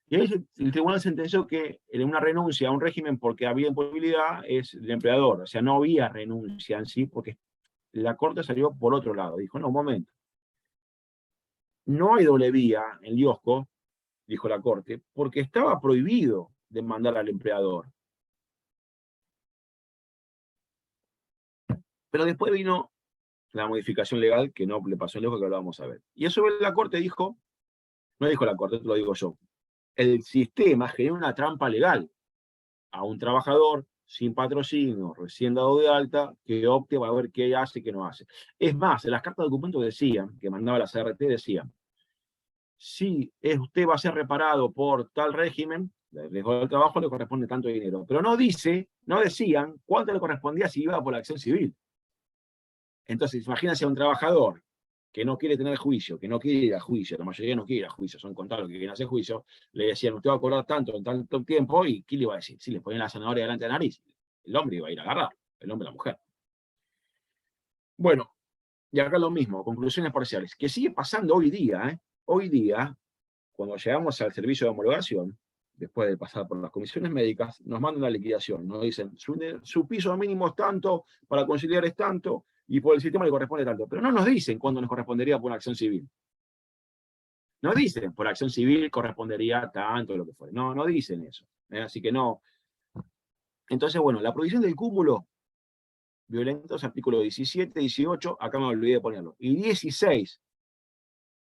Y ahí el tribunal sentenció que en una renuncia a un régimen porque había imposibilidad es del empleador. O sea, no había renuncia en sí, porque la Corte salió por otro lado. Dijo, no, un momento. No hay doble vía en Liosco, dijo la Corte, porque estaba prohibido demandar al empleador. Pero después vino la modificación legal que no le pasó en Liosco, que lo vamos a ver. Y eso la Corte dijo, no dijo la Corte, lo digo yo, el sistema genera una trampa legal a un trabajador sin patrocinio, recién dado de alta, que opte para ver qué hace y qué no hace. Es más, en las cartas de documento decían, que mandaba la CRT, decían, si usted va a ser reparado por tal régimen, el riesgo del trabajo le corresponde tanto dinero. Pero no decían cuánto le correspondía si iba por la acción civil. Entonces, imagínense a un trabajador que no quiere tener juicio, que no quiere ir a juicio, la mayoría no quiere ir a juicio, son contados que quieren hacer juicio, le decían, usted va a cobrar tanto en tanto tiempo, y ¿qué le iba a decir? Si le ponen la zanahoria delante de la nariz, el hombre iba a ir a agarrar, el hombre y la mujer. Bueno, y acá lo mismo, conclusiones parciales, que sigue pasando hoy día, hoy día, cuando llegamos al servicio de homologación, después de pasar por las comisiones médicas, nos mandan la liquidación, nos dicen, su piso mínimo es tanto, para conciliar es tanto, y por el sistema le corresponde tanto. Pero no nos dicen cuándo nos correspondería por una acción civil. No dicen, por acción civil correspondería tanto, lo que fuera. No, no dicen eso. Así que no. Entonces, bueno, la prohibición del cúmulo violentos, artículos 17, 18, acá me olvidé de ponerlo. Y 16,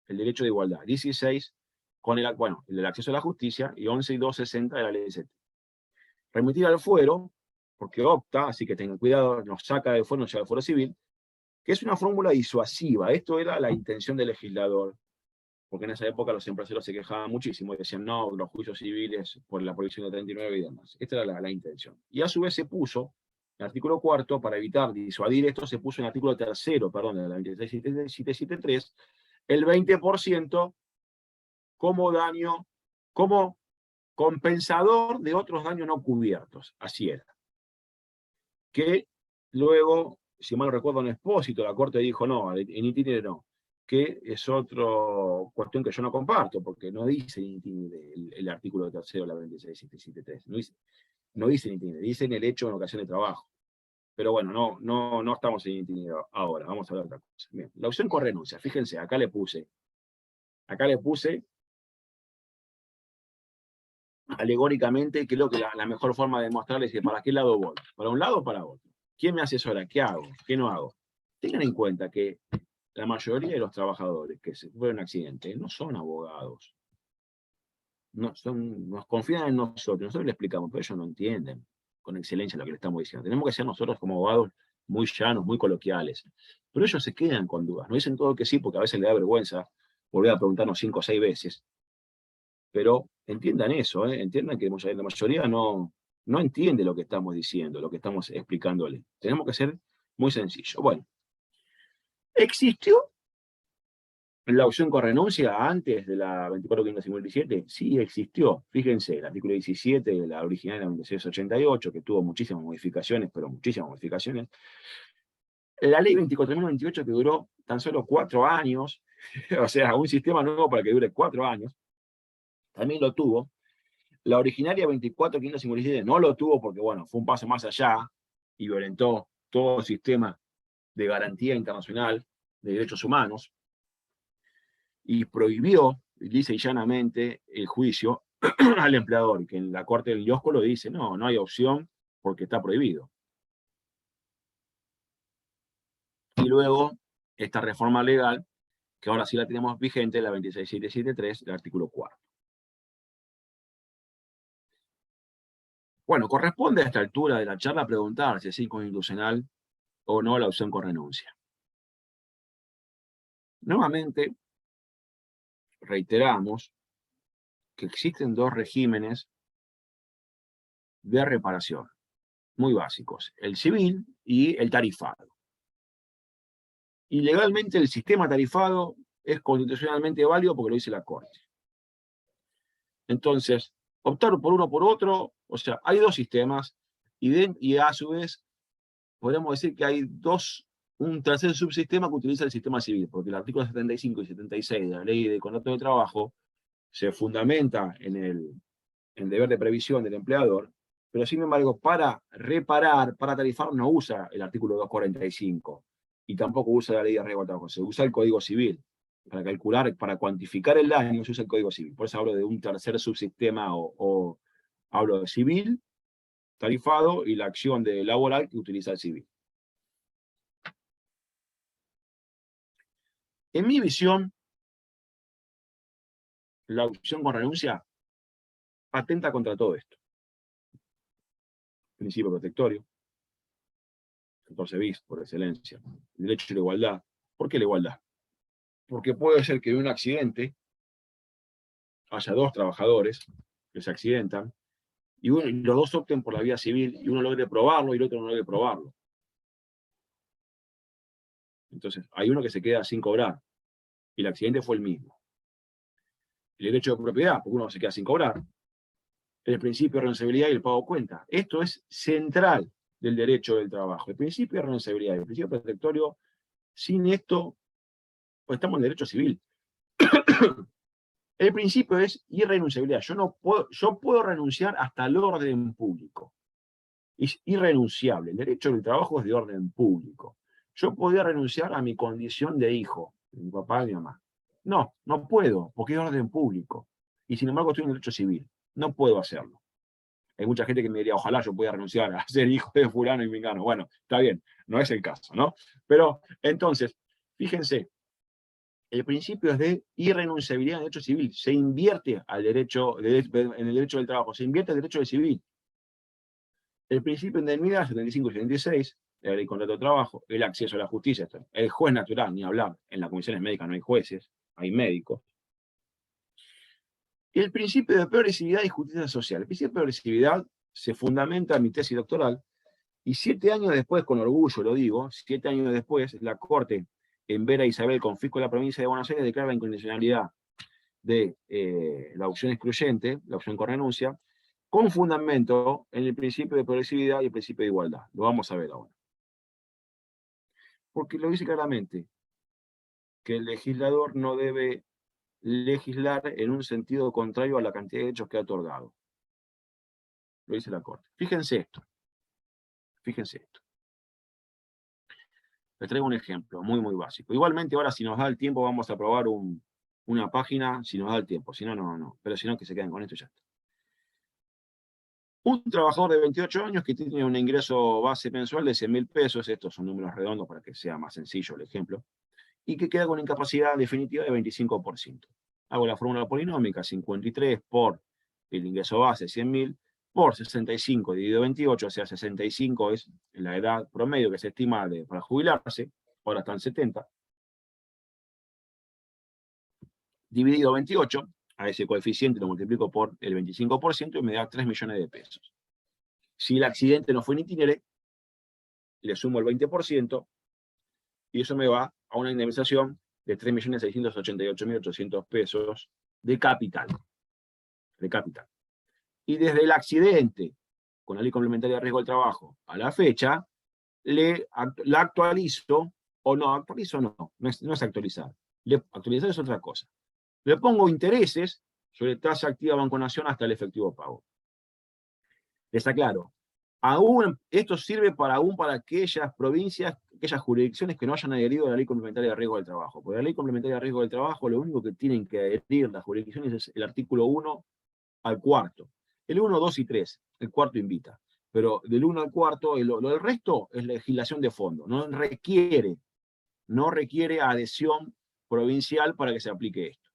el derecho de igualdad. 16, con el del acceso a la justicia, y 11 y 260 de la ley de CET. Remitir al fuero, porque opta, así que tengan cuidado, nos saca del fuero, nos lleva al fuero civil, que es una fórmula disuasiva. Esto era la intención del legislador, porque en esa época los empresarios se quejaban muchísimo y decían, no, los juicios civiles por la prohibición de 39 y demás. Esta era la intención. Y a su vez se puso, en el artículo 4, para evitar disuadir esto, se puso en el artículo 3, perdón, de la 26773, el 20% como daño, como compensador de otros daños no cubiertos. Así era. Que luego, si mal recuerdo en Expósito, la Corte dijo no, en itinere no, que es otra cuestión que yo no comparto, porque no dice en itinere el artículo 3 de la 26773, no dice en itinere, dice en el hecho en ocasión de trabajo. Pero bueno, no estamos en itinere ahora, vamos a hablar de otra cosa. Bien, la opción con renuncia, fíjense, acá le puse alegóricamente, creo que la mejor forma de demostrarles es que para qué lado voy, para un lado o para otro. ¿Quién me asesora? ¿Qué hago? ¿Qué no hago? Tengan en cuenta que la mayoría de los trabajadores que sufren un accidente no son abogados. Nos confían en nosotros les explicamos, pero ellos no entienden con excelencia lo que le estamos diciendo. Tenemos que ser nosotros como abogados muy llanos, muy coloquiales. Pero ellos se quedan con dudas. No dicen todo que sí, porque a veces les da vergüenza volver a preguntarnos 5 o 6 veces. Pero entiendan eso, entiendan que la mayoría no entiende lo que estamos diciendo, lo que estamos explicándole. Tenemos que ser muy sencillos. Bueno, ¿existió la opción con renuncia antes de la 24.557? Sí, existió. Fíjense, el artículo 17 de la original de la 9688, que tuvo muchísimas modificaciones, pero muchísimas modificaciones. La ley 24.028, que duró tan solo 4 años, O sea, un sistema nuevo para que dure 4 años. También lo tuvo. La originaria 24557 no lo tuvo porque, bueno, fue un paso más allá y violentó todo el sistema de garantía internacional de derechos humanos y prohibió, lisa y llanamente, el juicio al empleador, que en la Corte del IOSCO lo dice, no, no hay opción porque está prohibido. Y luego, esta reforma legal, que ahora sí la tenemos vigente, la 26773, el artículo 4. Bueno, corresponde a esta altura de la charla preguntar si es inconstitucional o no la opción con renuncia. Nuevamente, reiteramos que existen 2 regímenes de reparación, muy básicos, el civil y el tarifado. Y legalmente el sistema tarifado es constitucionalmente válido porque lo dice la Corte. Entonces, optar por uno o por otro, o sea, hay 2 sistemas y a su vez podríamos decir que hay un tercer subsistema que utiliza el sistema civil, porque el artículo 75 y 76 de la Ley de Contrato de Trabajo se fundamenta en el deber de previsión del empleador, pero sin embargo, para reparar, para tarifar, no usa el artículo 245 y tampoco usa la Ley de Riesgo de Trabajo, se usa el Código Civil. Para calcular, para cuantificar el daño, se usa el Código Civil. Por eso hablo de un tercer subsistema o hablo de civil, tarifado y la acción de laboral que utiliza el civil. En mi visión, la opción con renuncia atenta contra todo esto. Principio protectorio, 14 bis por excelencia, el derecho a la igualdad. ¿Por qué la igualdad? Porque puede ser que en un accidente haya 2 trabajadores que se accidentan y los 2 opten por la vía civil y uno logre probarlo y el otro no logre probarlo. Entonces, hay uno que se queda sin cobrar y el accidente fue el mismo. El derecho de propiedad, porque uno se queda sin cobrar. El principio de responsabilidad y el pago cuenta. Esto es central del derecho del trabajo. El principio de responsabilidad y el principio protectorio, sin esto, pues estamos en derecho civil. El principio es irrenunciabilidad. Yo puedo renunciar hasta el orden público. Es irrenunciable. El derecho del trabajo es de orden público. Yo podía renunciar a mi condición de hijo, de mi papá y mi mamá. No, no puedo, porque es orden público. Y sin embargo estoy en derecho civil. No puedo hacerlo. Hay mucha gente que me diría, ojalá yo pudiera renunciar a ser hijo de fulano y mengano. Bueno, está bien, no es el caso, ¿no? Pero, entonces, fíjense, el principio es de irrenunciabilidad en el derecho civil. Se invierte en el derecho del trabajo, se invierte el derecho del civil. El principio de indemnidad, 75 y 76, de la Ley de Contrato de Trabajo, el acceso a la justicia, el juez natural, ni hablar. En las comisiones médicas no hay jueces, hay médicos. Y el principio de progresividad y justicia social. El principio de progresividad se fundamenta en mi tesis doctoral, y 7 años después, con orgullo lo digo, 7 años después, la Corte, en Vera Isabel, con fisco de la provincia de Buenos Aires, declara la incondicionalidad de la opción excluyente, la opción con renuncia, con fundamento en el principio de progresividad y el principio de igualdad. Lo vamos a ver ahora. Porque lo dice claramente, que el legislador no debe legislar en un sentido contrario a la cantidad de derechos que ha otorgado. Lo dice la Corte. Fíjense esto. Fíjense esto. Les traigo un ejemplo muy, muy básico. Igualmente, ahora, si nos da el tiempo, vamos a probar una página, si nos da el tiempo. Si no, no. Pero si no, que se queden con esto y ya está. Un trabajador de 28 años que tiene un ingreso base mensual de 100.000 pesos, estos son números redondos para que sea más sencillo el ejemplo, y que queda con incapacidad definitiva de 25%. Hago la fórmula polinómica, 53 por el ingreso base, 100.000, por 65 dividido 28, o sea, 65 es la edad promedio que se estima para jubilarse, ahora están 70, dividido 28, a ese coeficiente lo multiplico por el 25% y me da 3 millones de pesos. Si el accidente no fue en itinere, le sumo el 20% y eso me va a una indemnización de 3.688.800 pesos de capital. De capital. Y desde el accidente, con la Ley Complementaria de Riesgo del Trabajo, a la fecha, la actualizo, o no, actualizo no es actualizar. Actualizar es otra cosa. Le pongo intereses sobre tasa activa Banco Nación hasta el efectivo pago. Les aclaro, esto sirve aún para aquellas provincias, aquellas jurisdicciones que no hayan adherido a la Ley Complementaria de Riesgo del Trabajo. Porque la Ley Complementaria de Riesgo del Trabajo, lo único que tienen que adherir las jurisdicciones es el artículo 1 al 4. El 1, 2 y 3, el 4 invita. Pero del 1 al 4, lo del resto es legislación de fondo. No requiere adhesión provincial para que se aplique esto.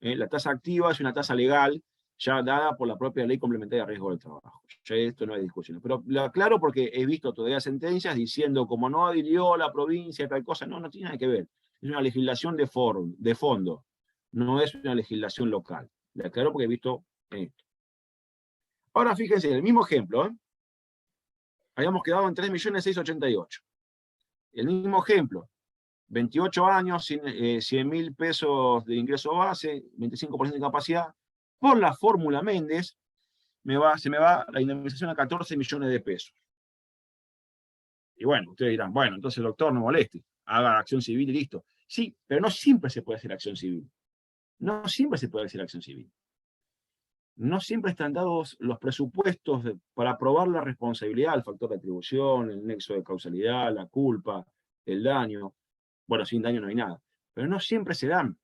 La tasa activa es una tasa legal ya dada por la propia Ley Complementaria de Riesgo del Trabajo. Ya esto no hay discusión. Pero lo aclaro porque he visto todavía sentencias diciendo como no adhirió la provincia, tal cosa. No tiene nada que ver. Es una legislación de fondo. No es una legislación local. Lo aclaro porque he visto esto. Ahora fíjense, el mismo ejemplo. Habíamos quedado en 3.688.000. El mismo ejemplo. 28 años, 100.000 pesos de ingreso base, 25% de capacidad. Por la fórmula Méndez, se me va la indemnización a 14 millones de pesos. Y bueno, ustedes dirán, bueno, entonces doctor, no moleste, haga acción civil y listo. Sí, pero no siempre se puede hacer acción civil. No siempre se puede hacer acción civil. No siempre están dados los presupuestos para probar la responsabilidad, el factor de atribución, el nexo de causalidad, la culpa, el daño. Bueno, sin daño no hay nada. Pero no siempre se dan.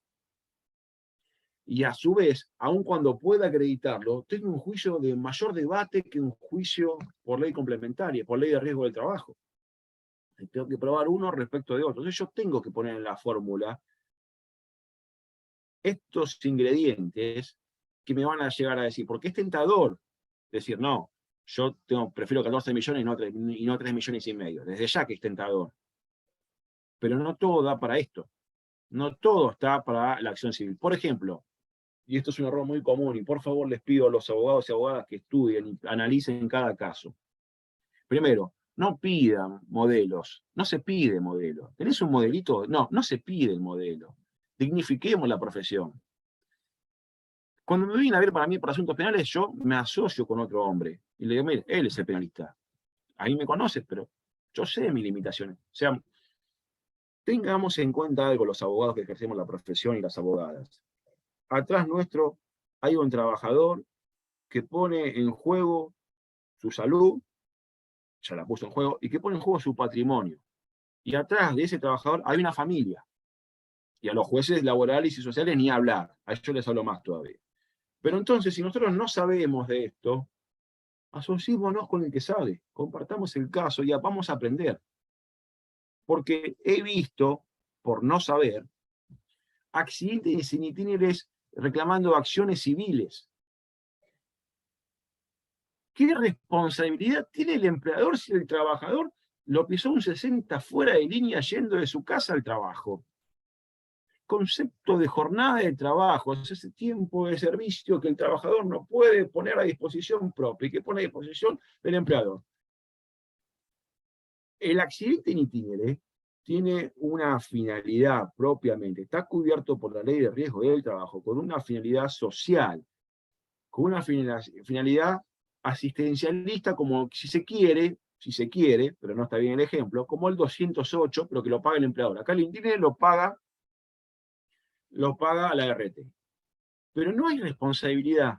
Y a su vez, aun cuando pueda acreditarlo, tengo un juicio de mayor debate que un juicio por ley complementaria, por ley de riesgo del trabajo. Tengo que probar uno respecto de otro. Entonces yo tengo que poner en la fórmula estos ingredientes que me van a llegar a decir, porque es tentador decir, no, yo prefiero 14 millones y no 3 millones y medio. Desde ya que es tentador. Pero no todo da para esto. No todo está para la acción civil. Por ejemplo, y esto es un error muy común, y por favor les pido a los abogados y abogadas que estudien y analicen cada caso. Primero, no pidan modelos, no se pide modelo. ¿Tenés un modelito? No se pide el modelo. Dignifiquemos la profesión. Cuando me vienen a ver para mí por asuntos penales, yo me asocio con otro hombre. Y le digo, mire, él es el penalista. Ahí me conoce, pero yo sé mis limitaciones. O sea, tengamos en cuenta algo los abogados que ejercemos la profesión y las abogadas. Atrás nuestro hay un trabajador que pone en juego su salud, ya la puso en juego, y que pone en juego su patrimonio. Y atrás de ese trabajador hay una familia. Y a los jueces laborales y sociales ni hablar. A ellos les hablo más todavía. Pero entonces, si nosotros no sabemos de esto, asociémonos con el que sabe. Compartamos el caso y vamos a aprender. Porque he visto, por no saber, accidentes sin itineres reclamando acciones civiles. ¿Qué responsabilidad tiene el empleador si el trabajador lo pisó un 60 fuera de línea yendo de su casa al trabajo? Concepto de jornada de trabajo, es ese tiempo de servicio que el trabajador no puede poner a disposición propia y que pone a disposición del empleador. El accidente in itinere tiene una finalidad propiamente, está cubierto por la ley de riesgo del trabajo con una finalidad social, con una finalidad asistencialista, como si se quiere, pero no está bien el ejemplo, como el 208, pero que lo paga el empleador. Acá el INTINE lo paga a la RT. Pero no hay responsabilidad.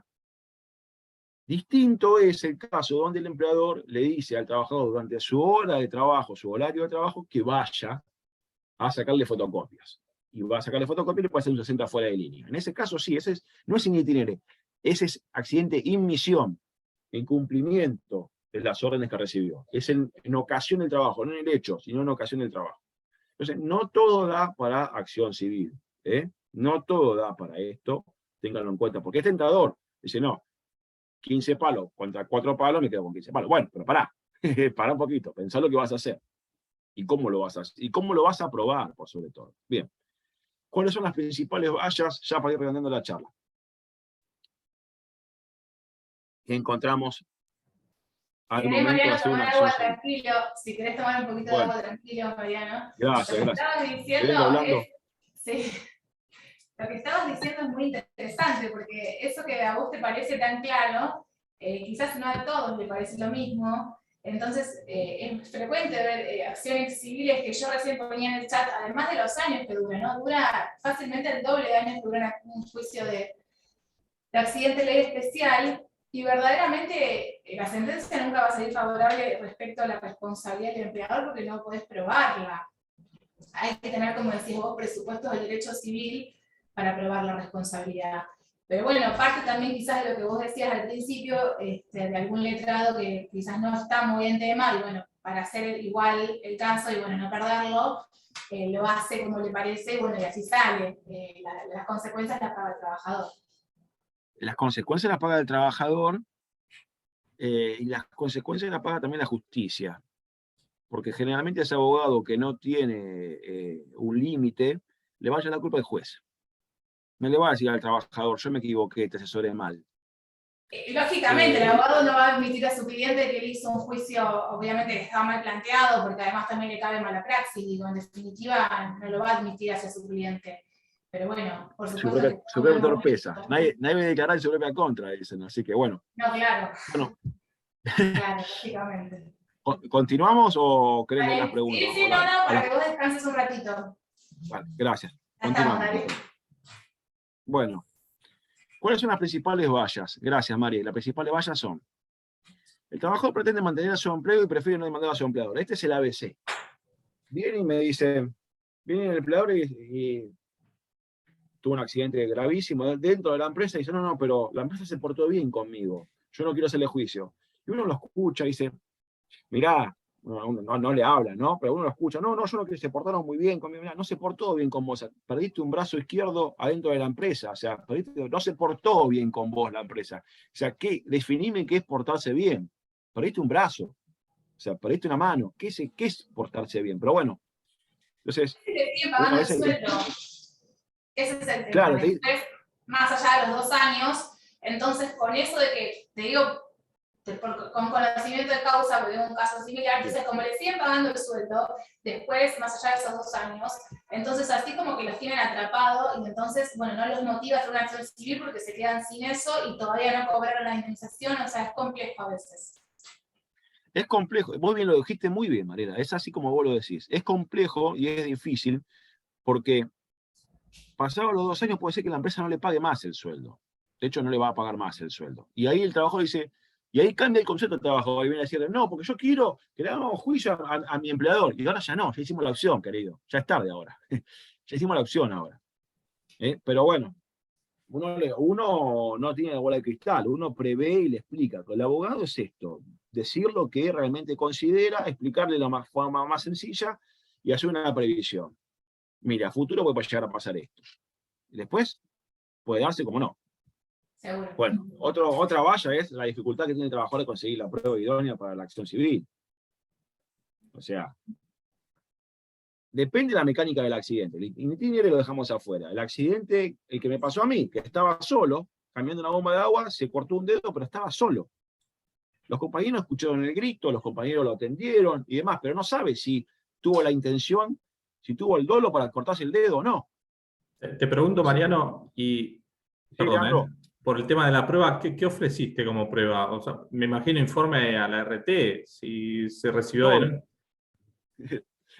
Distinto es el caso donde el empleador le dice al trabajador durante su hora de trabajo, su horario de trabajo, que vaya a sacarle fotocopias. Y va a sacarle fotocopias y le puede hacer un 60 fuera de línea. En ese caso sí, no es in itinere, ese es accidente in misión, en cumplimiento de las órdenes que recibió. Es en ocasión del trabajo, no en el hecho, sino en ocasión del trabajo. Entonces, no todo da para acción civil. No todo da para esto, ténganlo en cuenta, porque es tentador. Dice, no, 15 palos contra 4 palos, me quedo con 15 palos. Bueno, pero pará un poquito, pensá lo que vas a hacer. Y cómo lo vas a hacer. Y cómo lo vas a probar, por sobre todo. Bien. ¿Cuáles son las principales vallas, ya para ir redondeando la charla? Que encontramos al momento Mariano, de hacer una tomar agua acción. tranquilo. Si querés tomar un poquito de agua tranquilo, Mariano. Gracias, Lo que gracias. estabas diciendo sí. Lo que estabas diciendo es muy interesante, porque eso que a vos te parece tan claro, quizás no a todos le parece lo mismo, Entonces, es frecuente ver acciones civiles que yo recién ponía en el chat, además de los años que duran, ¿no? Dura fácilmente el doble de años que dura un juicio de accidente ley especial, y verdaderamente la sentencia nunca va a salir favorable respecto a la responsabilidad del empleador porque no podés probarla. Hay que tener, como decís vos, presupuestos del derecho civil para probar la responsabilidad. Pero bueno, parte también quizás de lo que vos decías al principio, de algún letrado que quizás no está muy en tema, y bueno, para hacer igual el caso y bueno, no perderlo, lo hace como le parece, y bueno, y así sale. Las consecuencias las paga el trabajador. Las consecuencias las paga el trabajador, y las consecuencias las paga también la justicia. Porque generalmente ese abogado que no tiene un límite, le va a echar la culpa al juez. No le va a decir al trabajador, yo me equivoqué, te asesoré mal. Lógicamente, el abogado no va a admitir a su cliente que él hizo un juicio, obviamente, que estaba mal planteado, porque además también le cabe mala praxis, digo, en definitiva no lo va a admitir hacia su cliente. Pero bueno, por supuesto Su propia torpeza. Nadie debe declarar su propia contra, dicen, así que bueno. No, claro. Bueno. Claro, lógicamente. ¿Continuamos o querés leer las Sí, preguntas? sí, no, para que vos descanses un ratito. Vale, gracias. Estamos, Continuamos. Bueno, ¿cuáles son las principales vallas? Gracias, María. Las principales vallas son: el trabajador pretende mantener su empleo y prefiere no demandar a su empleador. Este es el ABC. Viene y me dice, viene el empleador y tuvo un accidente gravísimo dentro de la empresa y dice, no, pero la empresa se portó bien conmigo, yo no quiero hacerle juicio. Y uno lo escucha y dice, mirá, no le habla, ¿no? Pero uno lo escucha, no, yo no quiero, se portaron muy bien conmigo, mirá, no se portó bien con vos, perdiste un brazo izquierdo adentro de la empresa, o sea, no se portó bien con vos la empresa. O sea, definime qué es portarse bien. Perdiste un brazo, o sea, perdiste una mano, ¿qué es portarse bien? Pero bueno, entonces... pagando el sueldo. Ese es el tema. Claro, después, más allá de los 2 años, entonces con eso de que, te digo, con conocimiento de causa, porque es un caso similar, entonces como le siguen pagando el sueldo, después, más allá de esos 2 años, entonces así como que los tienen atrapados, y entonces, bueno, no los motiva a hacer una acción civil porque se quedan sin eso y todavía no cobraron la indemnización, o sea, es complejo a veces. Es complejo, vos bien lo dijiste muy bien, Mariela, es así como vos lo decís. Es complejo y es difícil porque pasados los 2 años puede ser que la empresa no le pague más el sueldo. De hecho, no le va a pagar más el sueldo. Y ahí el trabajador dice, y ahí cambia el concepto del trabajador y viene a decirle, no, porque yo quiero que le hagamos juicio a mi empleador. Y ahora ya no, ya hicimos la opción, querido. Ya es tarde ahora. Ya hicimos la opción ahora. Pero bueno, uno no tiene la bola de cristal, uno prevé y le explica. Pero el abogado es esto, decir lo que realmente considera, explicarle de la forma más sencilla y hacer una previsión. Mira, a futuro puede llegar a pasar esto. Y después puede darse como no. Seguro. Bueno, otra valla es la dificultad que tiene el trabajador de conseguir la prueba idónea para la acción civil. O sea, depende de la mecánica del accidente. El itinerario lo dejamos afuera. El accidente, el que me pasó a mí, que estaba solo, cambiando una bomba de agua, se cortó un dedo, pero estaba solo. Los compañeros escucharon el grito, los compañeros lo atendieron y demás, pero no sabe si tuvo la intención, si tuvo el dolo para cortarse el dedo o no. Te pregunto, Mariano, y perdón, por el tema de la prueba, ¿qué ofreciste como prueba? O sea, me imagino informe a la RT, si se recibió de...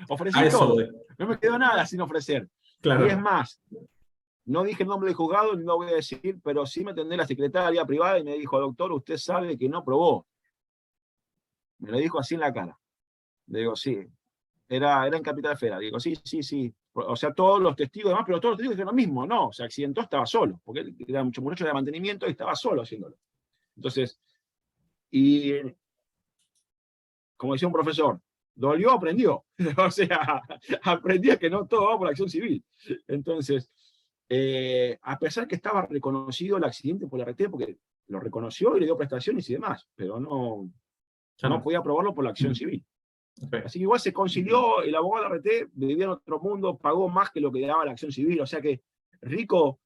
Ofrecí todo. No me quedó nada sin ofrecer. Claro. Y es más, no dije el nombre del juzgado, ni lo voy a decir, pero sí me atendió la secretaria privada y me dijo, doctor, usted sabe que no probó. Me lo dijo así en la cara. Le digo, sí. Era en Capital Federal. Digo, sí. O sea, todos los testigos demás, pero todos los testigos dijeron lo mismo. No, se accidentó, estaba solo, porque él era mucho de mantenimiento y estaba solo haciéndolo. Entonces, y como decía un profesor, dolió, aprendió. O sea, aprendió que no todo va por la acción civil. Entonces, a pesar que estaba reconocido el accidente por la RT, porque lo reconoció y le dio prestaciones y demás, pero no podía aprobarlo por la acción civil. Okay. Así que igual se concilió, el abogado de la RT vivía en otro mundo, pagó más que lo que le daba la acción civil, o sea que rico,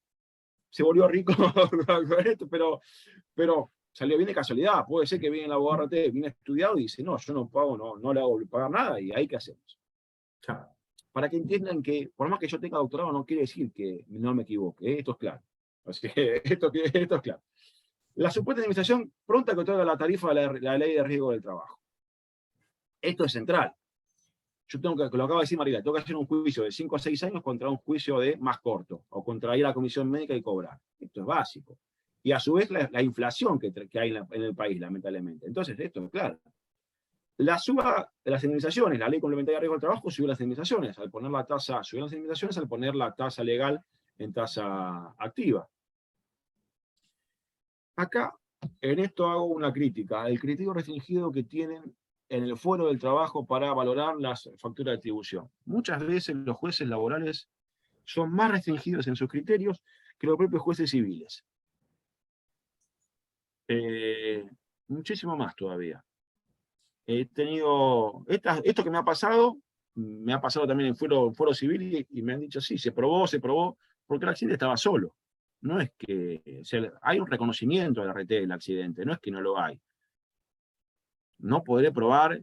se volvió rico con esto, pero salió bien de casualidad. Puede ser que viene el abogado de RT, viene estudiado y dice, no, yo no pago, no le hago pagar nada, y ahí qué hacemos. Chao. Para que entiendan que, por más que yo tenga doctorado, no quiere decir que no me equivoque, esto es claro. Así que esto es claro. La supuesta indemnización pronta que otorga la tarifa de la ley de riesgo del trabajo. Esto es central. Yo tengo que, lo acaba de decir Mariela, tengo que hacer un juicio de 5 a 6 años contra un juicio de más corto, o contra ir a la comisión médica y cobrar. Esto es básico. Y a su vez la inflación que hay en el país, lamentablemente. Entonces, esto es claro. La suba de las indemnizaciones, la ley complementaria de riesgo del trabajo subió las indemnizaciones, al poner la tasa, subió las indemnizaciones al poner la tasa legal en tasa activa. Acá, en esto hago una crítica, el criterio restringido que tienen en el fuero del trabajo para valorar las facturas de atribución. Muchas veces los jueces laborales son más restringidos en sus criterios que los propios jueces civiles. Muchísimo más todavía. He tenido, esto que me ha pasado también en foro civil y me han dicho, sí, se probó, porque el accidente estaba solo. No es que, hay un reconocimiento del RT del accidente, no es que no lo hay. No podré probar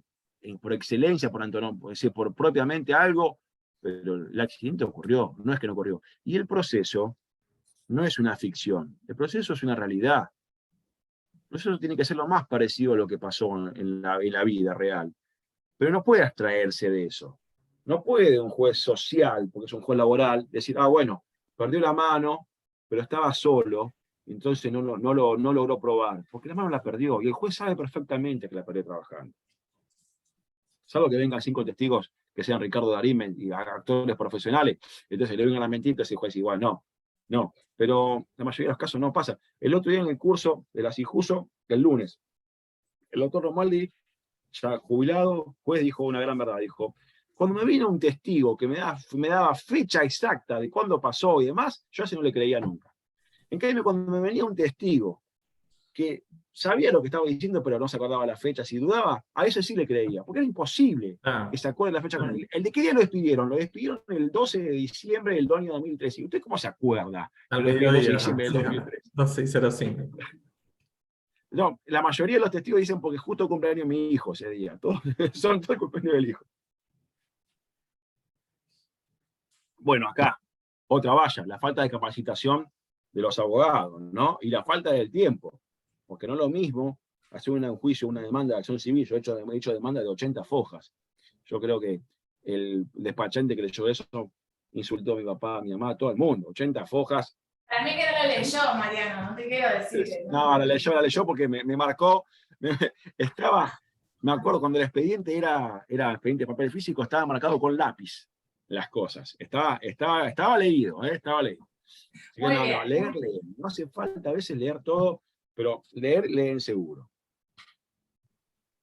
por excelencia, por propiamente algo, pero el accidente ocurrió, no es que no ocurrió. Y el proceso no es una ficción, el proceso es una realidad. Eso tiene que ser lo más parecido a lo que pasó en la vida real. Pero no puede abstraerse de eso. No puede un juez social, porque es un juez laboral, decir, bueno, perdió la mano, pero estaba solo, entonces no logró probar, porque la mano la perdió, y el juez sabe perfectamente que la perdió trabajando. Salvo que vengan 5 testigos que sean Ricardo Darín y actores profesionales, entonces le vengan a mentir, entonces el juez igual, no. Pero la mayoría de los casos no pasa. El otro día en el curso de la CIJUSO, el lunes, el doctor Romaldi, ya jubilado, juez, dijo una gran verdad, dijo, cuando me vino un testigo que me daba fecha exacta de cuándo pasó y demás, yo a ese no le creía nunca. En cambio, cuando me venía un testigo que sabía lo que estaba diciendo, pero no se acordaba las fechas y dudaba, a ese sí le creía, porque era imposible que se acuerde la fecha con él. ¿El de qué día lo despidieron? Lo despidieron el 12 de diciembre del año 2013. ¿Y usted cómo se acuerda? Al que lo despidieron el 12 de mediodía, diciembre del 2013? 2605. No, la mayoría de los testigos dicen porque justo cumpleaños mi hijo ese día. Son todo el cumpleaños del hijo. Bueno, acá, otra valla, la falta de capacitación de los abogados, ¿no? Y la falta del tiempo. Porque no es lo mismo hacer un juicio, una demanda de acción civil. Yo he hecho demanda de 80 fojas. Yo creo que el despachante que leyó eso insultó a mi papá, a mi mamá, a todo el mundo. 80 fojas. Para mí que no lo leyó, Mariano, no te quiero decir. No, la leyó porque me marcó. Me acuerdo cuando el expediente era expediente de papel físico, estaba marcado con lápiz las cosas. Estaba leído, estaba leído. Así que leer. No hace falta a veces leer todo, pero leen seguro.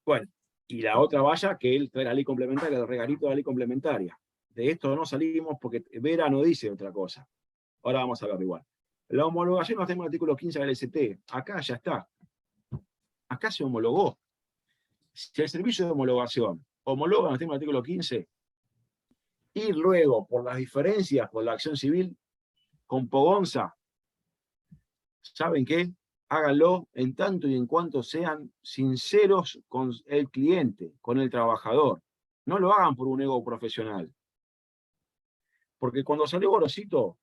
Bueno, y la otra valla que él trae la ley complementaria, el regalito de la ley complementaria. De esto no salimos porque Vera no dice otra cosa. Ahora vamos a verlo igual. La homologación nos tenemos en el artículo 15 de la LST. Acá ya está. Acá se homologó. Si el servicio de homologación homologa, nos tenemos en el artículo 15, y luego, por las diferencias con la acción civil, con Pogonza, ¿saben qué? Háganlo en tanto y en cuanto sean sinceros con el cliente, con el trabajador. No lo hagan por un ego profesional. Porque cuando salió Gorosito,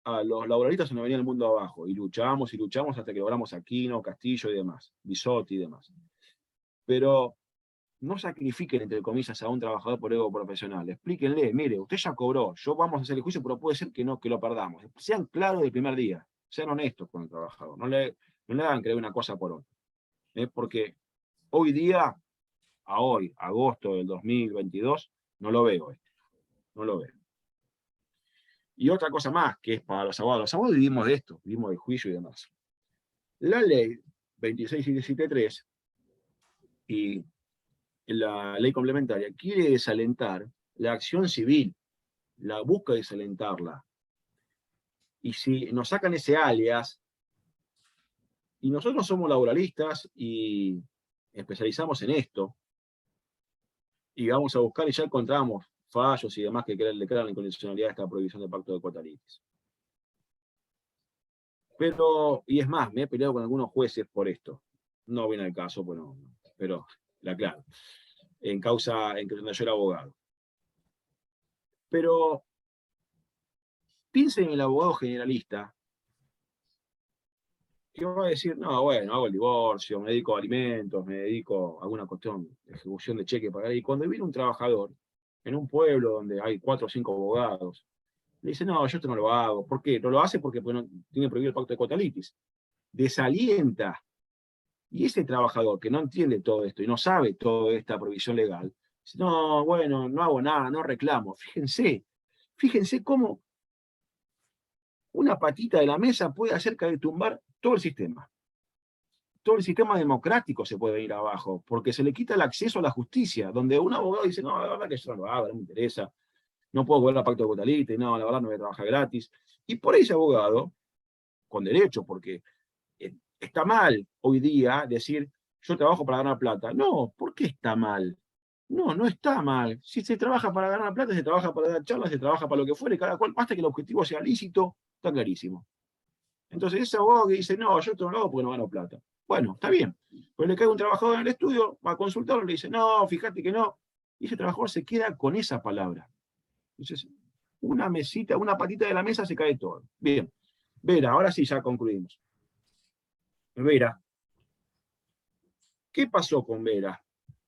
a los laboralistas se nos venía el mundo abajo, y luchamos hasta que logramos Aquino, Castillo y demás, Bisotti y demás. Pero no sacrifiquen, entre comillas, a un trabajador por ego profesional. Explíquenle, mire, usted ya cobró, vamos a hacer el juicio, pero puede ser que lo perdamos. Sean claros del primer día, sean honestos con el trabajador, no le hagan creer una cosa por otra. Porque hoy día, agosto del 2022, no lo veo esto. No lo veo. Y otra cosa más, que es para los abogados. Los abogados vivimos de esto, vivimos del juicio y demás. La ley 26.173 y la ley complementaria quiere desalentar la acción civil, la busca desalentarla. Y si nos sacan ese alias, y nosotros somos laboralistas y especializamos en esto, y vamos a buscar y ya encontramos fallos y demás que declaran la incondicionalidad de esta prohibición del pacto de cuotalitis. Pero, y es más, me he peleado con algunos jueces por esto. No viene al caso, bueno, pero la aclaro. En causa en que yo era abogado. Pero piensen en el abogado generalista que va a decir, no, bueno, hago el divorcio, me dedico a alimentos, me dedico a alguna cuestión de ejecución de cheque para ahí. Y cuando viene un trabajador en un pueblo donde hay 4 o 5 abogados, le dice, no, yo esto no lo hago. ¿Por qué? No lo hace porque no, tiene prohibido el pacto de Cotalitis. Desalienta. Y ese trabajador que no entiende todo esto y no sabe toda esta prohibición legal, dice, no, bueno, no hago nada, no reclamo. Fíjense cómo una patita de la mesa puede hacer caer tumbar todo el sistema. Todo el sistema democrático se puede ir abajo, porque se le quita el acceso a la justicia, donde un abogado dice, no, la verdad que yo no lo hago, no me interesa, no puedo cobrar el pacto de Cotalitis, no, la verdad no voy a trabajar gratis. Y por ese abogado, con derecho, porque está mal hoy día decir, yo trabajo para ganar plata. No, ¿por qué está mal? No, no está mal. Si se trabaja para ganar plata, se trabaja para dar charlas, se trabaja para lo que fuere, cada cual, hasta que el objetivo sea lícito, está clarísimo. Entonces ese abogado que dice, no, yo esto no lo hago porque no gano plata. Bueno, está bien. Pero le cae un trabajador en el estudio, va a consultarlo, le dice, no, fíjate que no. Y ese trabajador se queda con esa palabra. Entonces, una mesita, una patita de la mesa se cae todo. Bien. Vera, ahora sí ya concluimos. Vera. ¿Qué pasó con Vera?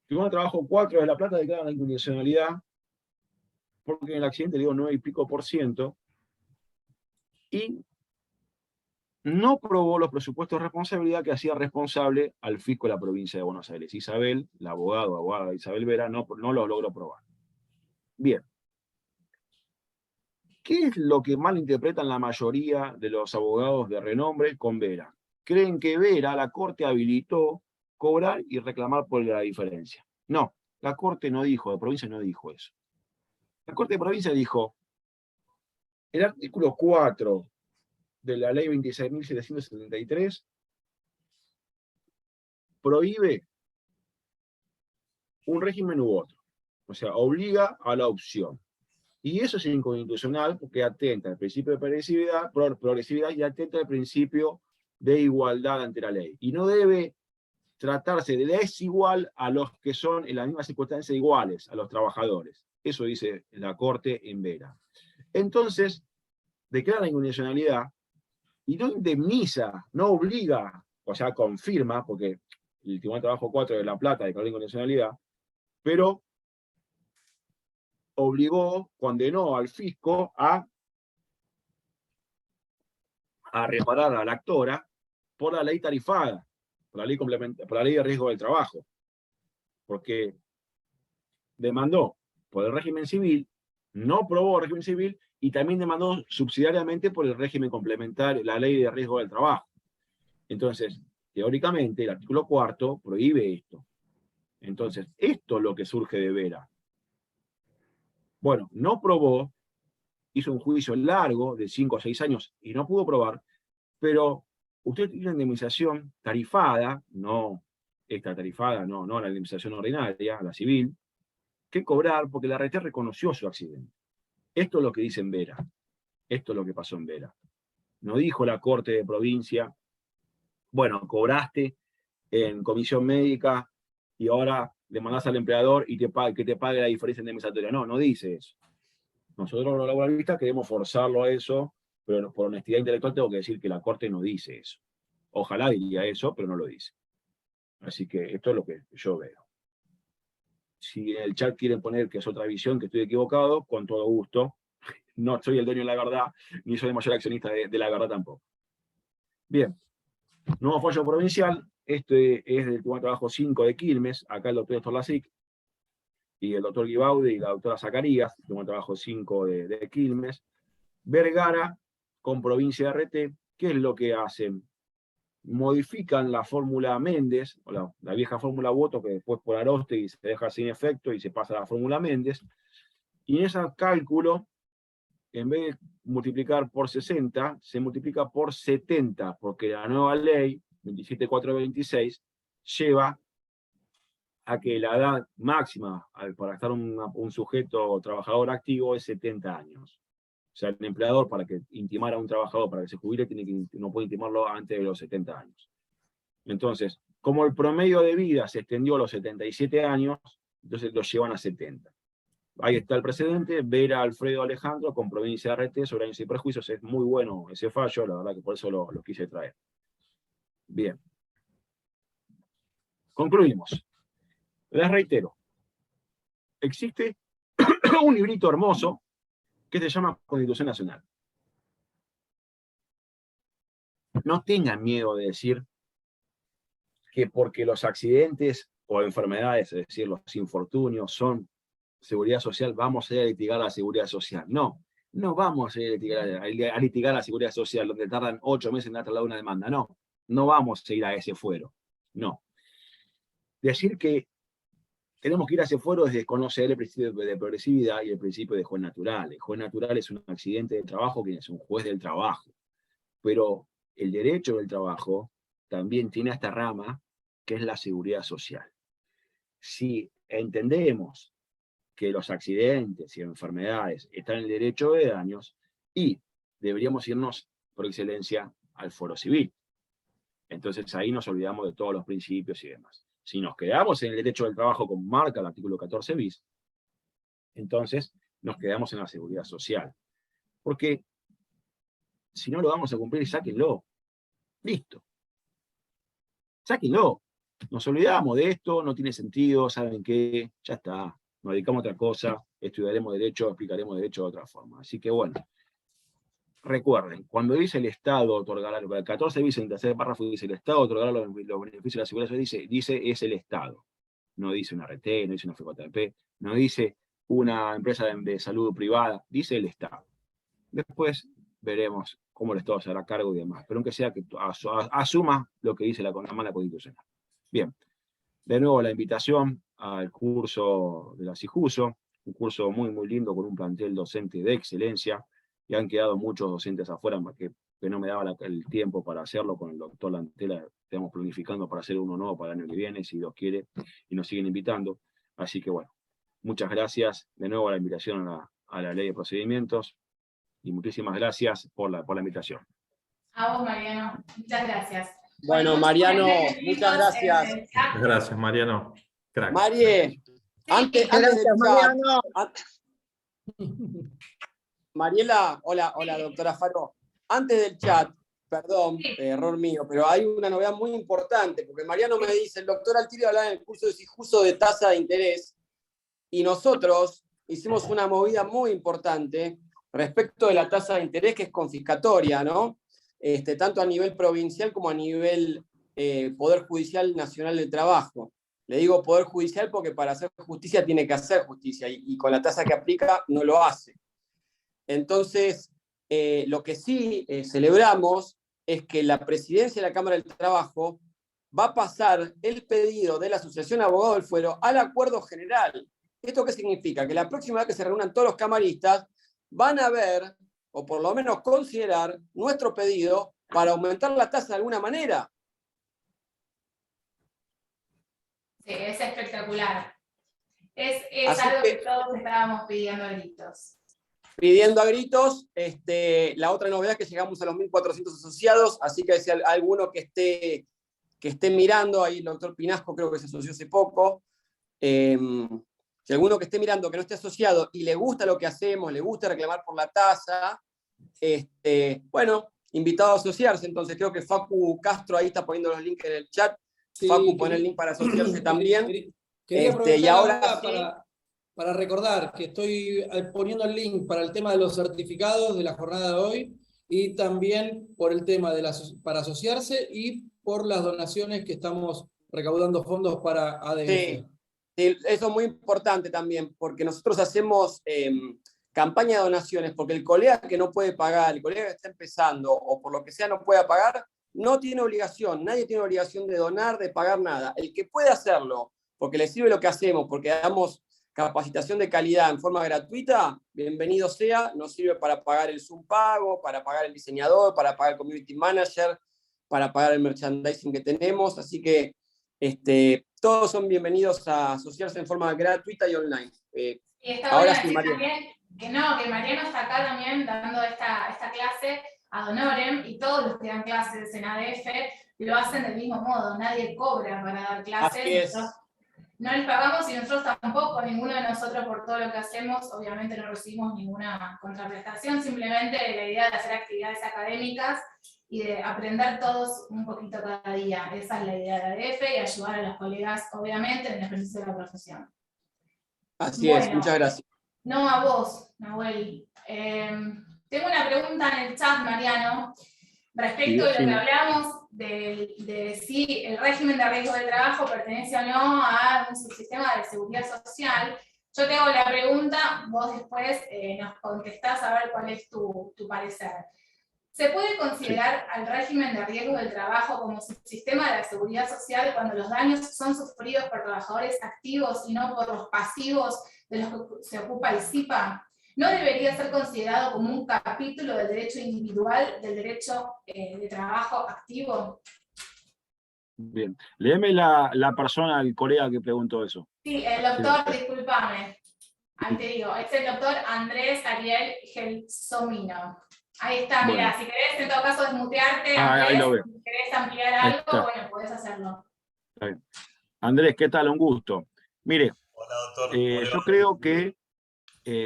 Tribunal de Trabajo 4 de La Plata declara la incondicionalidad porque en el accidente le dio 9 y pico % y no probó los presupuestos de responsabilidad que hacía responsable al fisco de la provincia de Buenos Aires. Isabel, la abogada Isabel Vera, no lo logró probar. Bien. ¿Qué es lo que malinterpretan la mayoría de los abogados de renombre con Vera? Creen que Vera, la Corte habilitó cobrar y reclamar por la diferencia. No, la Corte no dijo, la provincia no dijo eso. La Corte de Provincia dijo, el artículo 4 de la ley 26.773 prohíbe un régimen u otro. O sea, obliga a la opción. Y eso es inconstitucional porque atenta al principio de progresividad y atenta al principio de igualdad ante la ley. Y no debe tratarse de desigual a los que son en la misma circunstancia iguales, a los trabajadores. Eso dice la Corte en Vera. Entonces, declara la incondicionalidad y no indemniza, no obliga, o sea, confirma, porque el Tribunal de Trabajo 4 de La Plata declaró la incondicionalidad, pero condenó al fisco a reparar a la actora por la ley tarifada, por la ley de riesgo del trabajo, porque demandó por el régimen civil, no probó el régimen civil y también demandó subsidiariamente por el régimen complementario, la ley de riesgo del trabajo. Entonces, teóricamente, el artículo 4 prohíbe esto. Entonces, esto es lo que surge de Vera. Bueno, no probó, hizo un juicio largo de 5 o 6 años y no pudo probar, pero usted tiene una indemnización tarifada, no esta tarifada, no la indemnización ordinaria, la civil, que cobrar porque la RT reconoció su accidente. Esto es lo que dice en Vera. Esto es lo que pasó en Vera. No dijo la Corte de Provincia, bueno, cobraste en comisión médica y ahora le mandás al empleador y que te pague la diferencia indemnizatoria. No, no dice eso. Nosotros los laboralistas queremos forzarlo a eso, pero por honestidad intelectual tengo que decir que la Corte no dice eso. Ojalá diría eso, pero no lo dice. Así que esto es lo que yo veo. Si en el chat quieren poner que es otra visión, que estoy equivocado, con todo gusto. No soy el dueño de la verdad, ni soy el mayor accionista de la verdad tampoco. Bien. Nuevo fallo provincial. Este es del Tribunal de Trabajo 5 de Quilmes. Acá el doctor Estorlacic y el doctor Guibaude y la doctora Zacarías, Tribunal de Trabajo 5 de Quilmes. Vergara con provincia de RT. ¿Qué es lo que hacen? Modifican la fórmula Méndez, o la vieja fórmula Voto, que después por Aróstegui se deja sin efecto y se pasa a la fórmula Méndez. Y en ese cálculo, en vez de multiplicar por 60, se multiplica por 70, porque la nueva ley, 27426, lleva a que la edad máxima para estar un sujeto trabajador activo es 70 años. O sea, el empleador, para que intimara a un trabajador para que se jubile, no puede intimarlo antes de los 70 años. Entonces, como el promedio de vida se extendió a los 77 años, entonces lo llevan a 70. Ahí está el precedente, Vera Alfredo Alejandro con provincia de RT sobre años y prejuicios. Es muy bueno ese fallo, la verdad que por eso lo quise traer. Bien. Concluimos. Les reitero. Existe un librito hermoso que se llama Constitución Nacional. No tengan miedo de decir que porque los accidentes o enfermedades, es decir, los infortunios, son seguridad social, vamos a ir a litigar la seguridad social. No, no vamos a ir a litigar la seguridad social, donde tardan 8 meses en trasladar una demanda. No, no vamos a ir a ese fuero. No. Decir que tenemos que ir a ese fuero es desconocer el principio de progresividad y el principio de juez natural. El juez natural es un accidente de trabajo, quien es un juez del trabajo. Pero el derecho del trabajo también tiene esta rama, que es la seguridad social. Si entendemos que los accidentes y enfermedades están en el derecho de daños, y deberíamos irnos por excelencia al foro civil. Entonces ahí nos olvidamos de todos los principios y demás. Si nos quedamos en el derecho del trabajo como marca el artículo 14 bis, entonces nos quedamos en la seguridad social. Porque si no lo vamos a cumplir, sáquenlo. Listo. Sáquenlo. Nos olvidamos de esto, no tiene sentido, ¿saben qué? Ya está. Nos dedicamos a otra cosa, estudiaremos derecho, explicaremos derecho de otra forma. Así que bueno, recuerden, cuando dice el Estado otorgará, el 14 bis en el tercer párrafo dice el Estado otorgará los beneficios de la seguridad social, dice es el Estado. No dice una RT, no dice una FJP, no dice una empresa de salud privada, dice el Estado. Después veremos cómo el Estado se hará cargo y demás, pero aunque sea que asuma lo que dice la mala constitucional. Bien, de nuevo la invitación al curso de la CIJUSO, un curso muy, muy lindo con un plantel docente de excelencia, y han quedado muchos docentes afuera, que no me daba el tiempo para hacerlo. Con el doctor Lantela estamos planificando para hacer uno nuevo para el año que viene, si Dios quiere, y nos siguen invitando. Así que bueno, muchas gracias de nuevo a la invitación a la ley de procedimientos, y muchísimas gracias por la invitación. A vos, Mariano, muchas gracias. Bueno, Mariano, muchas gracias. Gracias, Mariano. Crack. Marie, antes del chat, Mariela, hola, doctora Faro. Antes del chat, perdón, error mío, pero hay una novedad muy importante, porque Mariano me dice, el doctor Altieri hablaba en el curso de CIJUSO de tasa de interés, y nosotros hicimos una movida muy importante respecto de la tasa de interés, que es confiscatoria, ¿no? Tanto a nivel provincial como a nivel Poder Judicial Nacional del Trabajo. Le digo Poder Judicial porque para hacer justicia tiene que hacer justicia, y con la tasa que aplica no lo hace. Entonces, lo que sí celebramos es que la presidencia de la Cámara del Trabajo va a pasar el pedido de la Asociación de Abogados del Fuero al acuerdo general. ¿Esto qué significa? Que la próxima vez que se reúnan todos los camaristas van a ver, o por lo menos considerar, nuestro pedido para aumentar la tasa de alguna manera. Sí, es espectacular. Es algo que todos estábamos pidiendo a gritos. Pidiendo a gritos, la otra novedad es que llegamos a los 1.400 asociados, así que si hay alguno que esté mirando, ahí el doctor Pinasco creo que se asoció hace poco, si alguno que esté mirando que no esté asociado y le gusta lo que hacemos, le gusta reclamar por la tasa, bueno, invitado a asociarse. Entonces creo que Facu Castro ahí está poniendo los links en el chat. Sí, Facu pone el link para asociarse también. Quería aprovechar y ahora sí, para recordar que estoy poniendo el link para el tema de los certificados de la jornada de hoy, y también por el tema para asociarse y por las donaciones que estamos recaudando fondos para ADF. Sí, eso es muy importante también, porque nosotros hacemos campaña de donaciones, porque el colega que no puede pagar, el colega que está empezando o por lo que sea no pueda pagar, no tiene obligación, nadie tiene obligación de donar, de pagar nada. El que puede hacerlo, porque le sirve lo que hacemos, porque damos capacitación de calidad en forma gratuita, bienvenido sea, nos sirve para pagar el Zoom pago, para pagar el diseñador, para pagar el community manager, para pagar el merchandising que tenemos, así que todos son bienvenidos a asociarse en forma gratuita y online. Y está ahora sí, también que Mariano está acá también dando esta clase ad honorem, y todos los que dan clases en ADF lo hacen del mismo modo, nadie cobra para dar clases. No les pagamos, y nosotros tampoco, ninguno de nosotros, por todo lo que hacemos, obviamente no recibimos ninguna contraprestación, simplemente la idea de hacer actividades académicas y de aprender todos un poquito cada día. Esa es la idea de ADF y ayudar a los colegas, obviamente, en el ejercicio de la profesión. Así es, muchas gracias. No a vos, Nahuel. Tengo una pregunta en el chat, Mariano, respecto de lo que hablamos de si el régimen de riesgo de trabajo pertenece o no a un subsistema de seguridad social. Yo te hago la pregunta, vos después nos contestás a ver cuál es tu parecer. ¿Se puede considerar al régimen de riesgo del trabajo como subsistema de la seguridad social cuando los daños son sufridos por trabajadores activos y no por los pasivos de los que se ocupa el CIPA? ¿No debería ser considerado como un capítulo del derecho individual, del derecho de trabajo activo? Bien. Léeme la persona, el colega que preguntó eso. Sí, el doctor, discúlpame. Ahí te digo, es el doctor Andrés Ariel Gelsomino. Ahí está, Bueno. mira, si querés en todo caso desmutearte, Andrés, ahí lo veo. si querés ampliar algo, bueno, podés hacerlo. Está bien. Andrés, ¿qué tal? Un gusto. Mire, hola, doctor. Yo creo que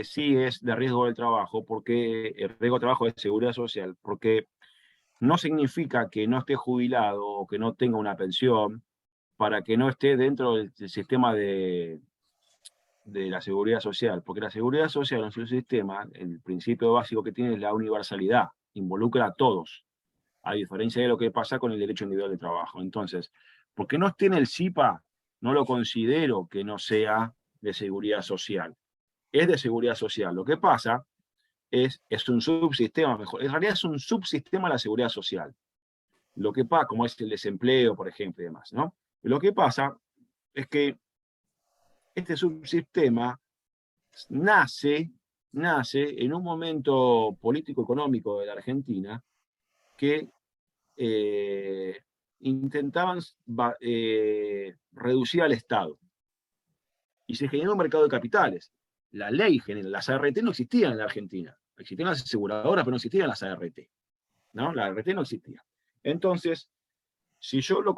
sí es de riesgo del trabajo, porque el riesgo del trabajo es seguridad social, porque no significa que no esté jubilado o que no tenga una pensión para que no esté dentro del sistema de la seguridad social, porque la seguridad social en su sistema, el principio básico que tiene es la universalidad, involucra a todos, a diferencia de lo que pasa con el derecho individual de trabajo. Entonces, porque no esté en el CIPA, no lo considero que no sea de seguridad social. Es de seguridad social. Lo que pasa es un subsistema mejor. En realidad es un subsistema de la seguridad social. Lo que pasa, como es el desempleo, por ejemplo, y demás, ¿no? Lo que pasa es que este subsistema nace en un momento político-económico de la Argentina que intentaban reducir al Estado. Y se generó un mercado de capitales. La ley general, las ART no existían en la Argentina. Existían las aseguradoras, pero no existían las ART. ¿No? La ART no existía. Entonces, si yo lo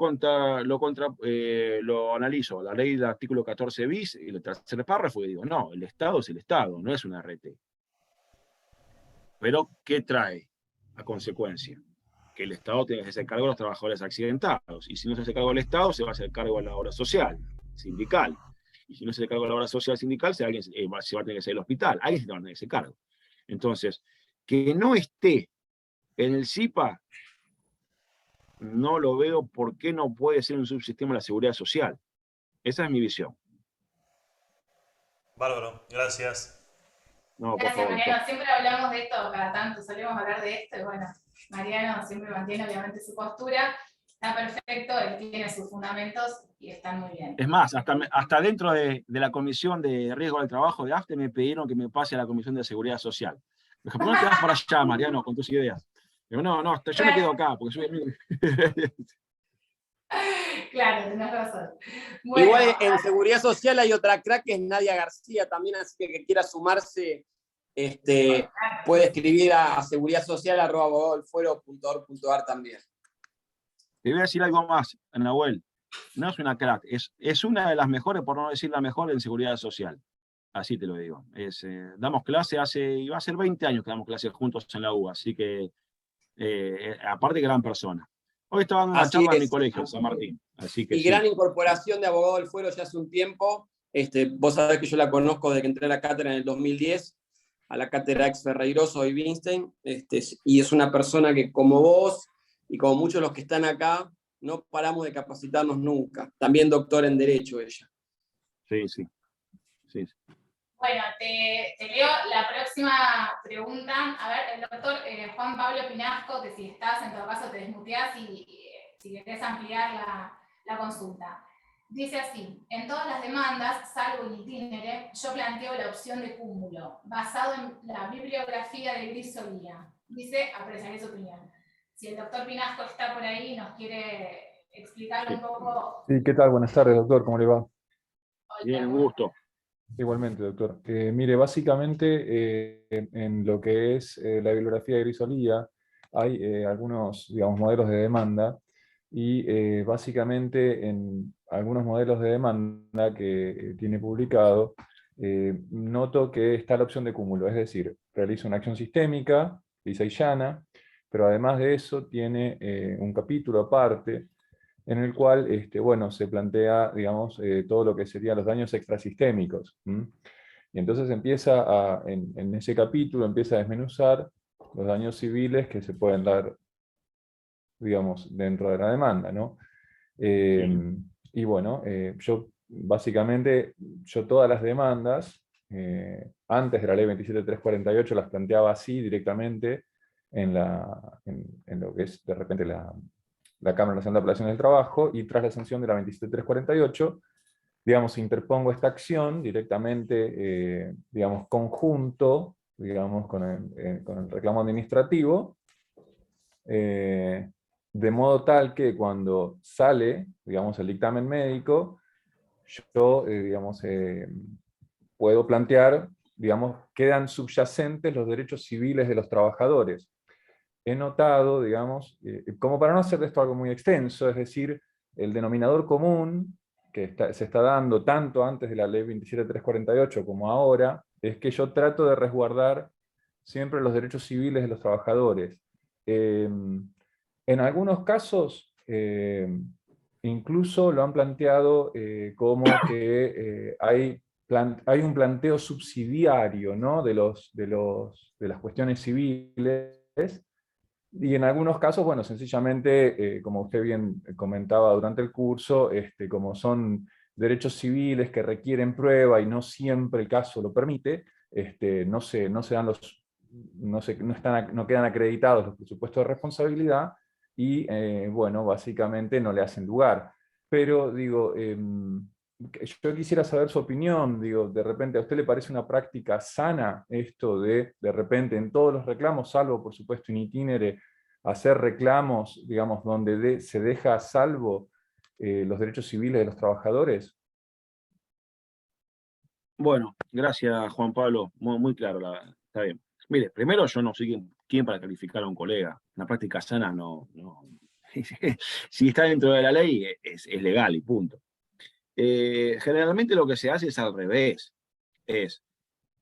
analizo, la ley del artículo 14 bis, el tercer párrafo, y digo, no, el Estado es el Estado, no es una ART. Pero, ¿qué trae a consecuencia? Que el Estado tiene que hacerse cargo de los trabajadores accidentados. Y si no se hace cargo del Estado, se va a hacer cargo de la obra social, sindical. Y si no se hace cargo de la obra social sindical, se va a tener que hacer el hospital. Alguien se va a tener que hacer cargo. Entonces, que no esté en el CIPA, no lo veo por qué no puede ser un subsistema de la seguridad social. Esa es mi visión. Bárbaro, gracias. No, gracias, por favor, Mariano. Siempre hablamos de esto cada tanto, solemos hablar de esto, y bueno, Mariano siempre mantiene obviamente su postura. Está perfecto, él tiene sus fundamentos y están muy bien. Es más, hasta dentro de la Comisión de Riesgo del Trabajo de AFTE me pidieron que me pase a la Comisión de Seguridad Social. Me dijo, ¿por qué no te vas para allá, Mariano, con tus ideas? Digo, no, yo me quedo acá, porque soy amigo. Claro, tenés razón. Bueno, igual en seguridad social hay otra crack que es Nadia García también, así que quiera sumarse, puede escribir a seguridad-social@abogadodelfuero.org.ar también. Te voy a decir algo más, Nahuel. No es una crack, es una de las mejores, por no decir la mejor, en seguridad social. Así te lo digo. Damos clase iba a ser 20 años que damos clases juntos en la UBA, así que, aparte, gran persona. Hoy estaba en una charla en mi colegio, San Martín. Así que y gran incorporación de Abogado del Fuero ya hace un tiempo. Vos sabés que yo la conozco desde que entré a la cátedra en el 2010, a la cátedra ex Ferreiroso y Winstein, y es una persona que, como vos y como muchos de los que están acá, no paramos de capacitarnos nunca. También doctora en Derecho ella. Sí. Bueno, te leo la próxima pregunta. A ver, el doctor Juan Pablo Pinasco, que si estás, en todo caso te desmuteás y si querés ampliar la consulta. Dice así: en todas las demandas, salvo el itinere, yo planteo la opción de cúmulo, basado en la bibliografía de Grisolía. Dice, apreciaré su opinión. Si el doctor Pinasco está por ahí, nos quiere explicar un poco. Sí, ¿qué tal? Buenas tardes, doctor, ¿cómo le va? Bien, un gusto. Igualmente, doctor. Mire, básicamente en lo que es la bibliografía de Grisolía hay algunos, digamos, modelos de demanda y básicamente en algunos modelos de demanda que tiene publicado, noto que está la opción de cúmulo, es decir, realiza una acción sistémica, lisa y llana, pero además de eso tiene un capítulo aparte en el cual bueno, se plantea, digamos, todo lo que serían los daños extrasistémicos. Y entonces empieza en ese capítulo empieza a desmenuzar los daños civiles que se pueden dar, digamos, dentro de la demanda, ¿no? Y bueno, yo básicamente, todas las demandas, antes de la ley 27348 las planteaba así directamente en lo que es de repente la Cámara Nacional de Apelaciones del Trabajo, y tras la sanción de la 27348, digamos, interpongo esta acción directamente, digamos, conjunto, digamos, con el reclamo administrativo, de modo tal que cuando sale, digamos, el dictamen médico, yo, digamos, puedo plantear, digamos, quedan subyacentes los derechos civiles de los trabajadores. He notado, digamos, como para no hacer de esto algo muy extenso, es decir, el denominador común que se está dando tanto antes de la ley 27348 como ahora, es que yo trato de resguardar siempre los derechos civiles de los trabajadores. En algunos casos, incluso lo han planteado como que hay un planteo subsidiario, ¿no? de las cuestiones civiles, y en algunos casos, bueno, sencillamente, como usted bien comentaba durante el curso, como son derechos civiles que requieren prueba y no siempre el caso lo permite, no se dan no quedan acreditados los presupuestos de responsabilidad y, bueno, básicamente no le hacen lugar. Pero, digo, yo quisiera saber su opinión, digo, de repente, ¿a usted le parece una práctica sana esto de repente, en todos los reclamos, salvo, por supuesto, in itinere, hacer reclamos, digamos, donde se deja a salvo los derechos civiles de los trabajadores? Bueno, gracias Juan Pablo, muy claro, está bien. Mire, primero yo no soy quién para calificar a un colega, una práctica sana no. Si está dentro de la ley es legal y punto. Generalmente lo que se hace es al revés, es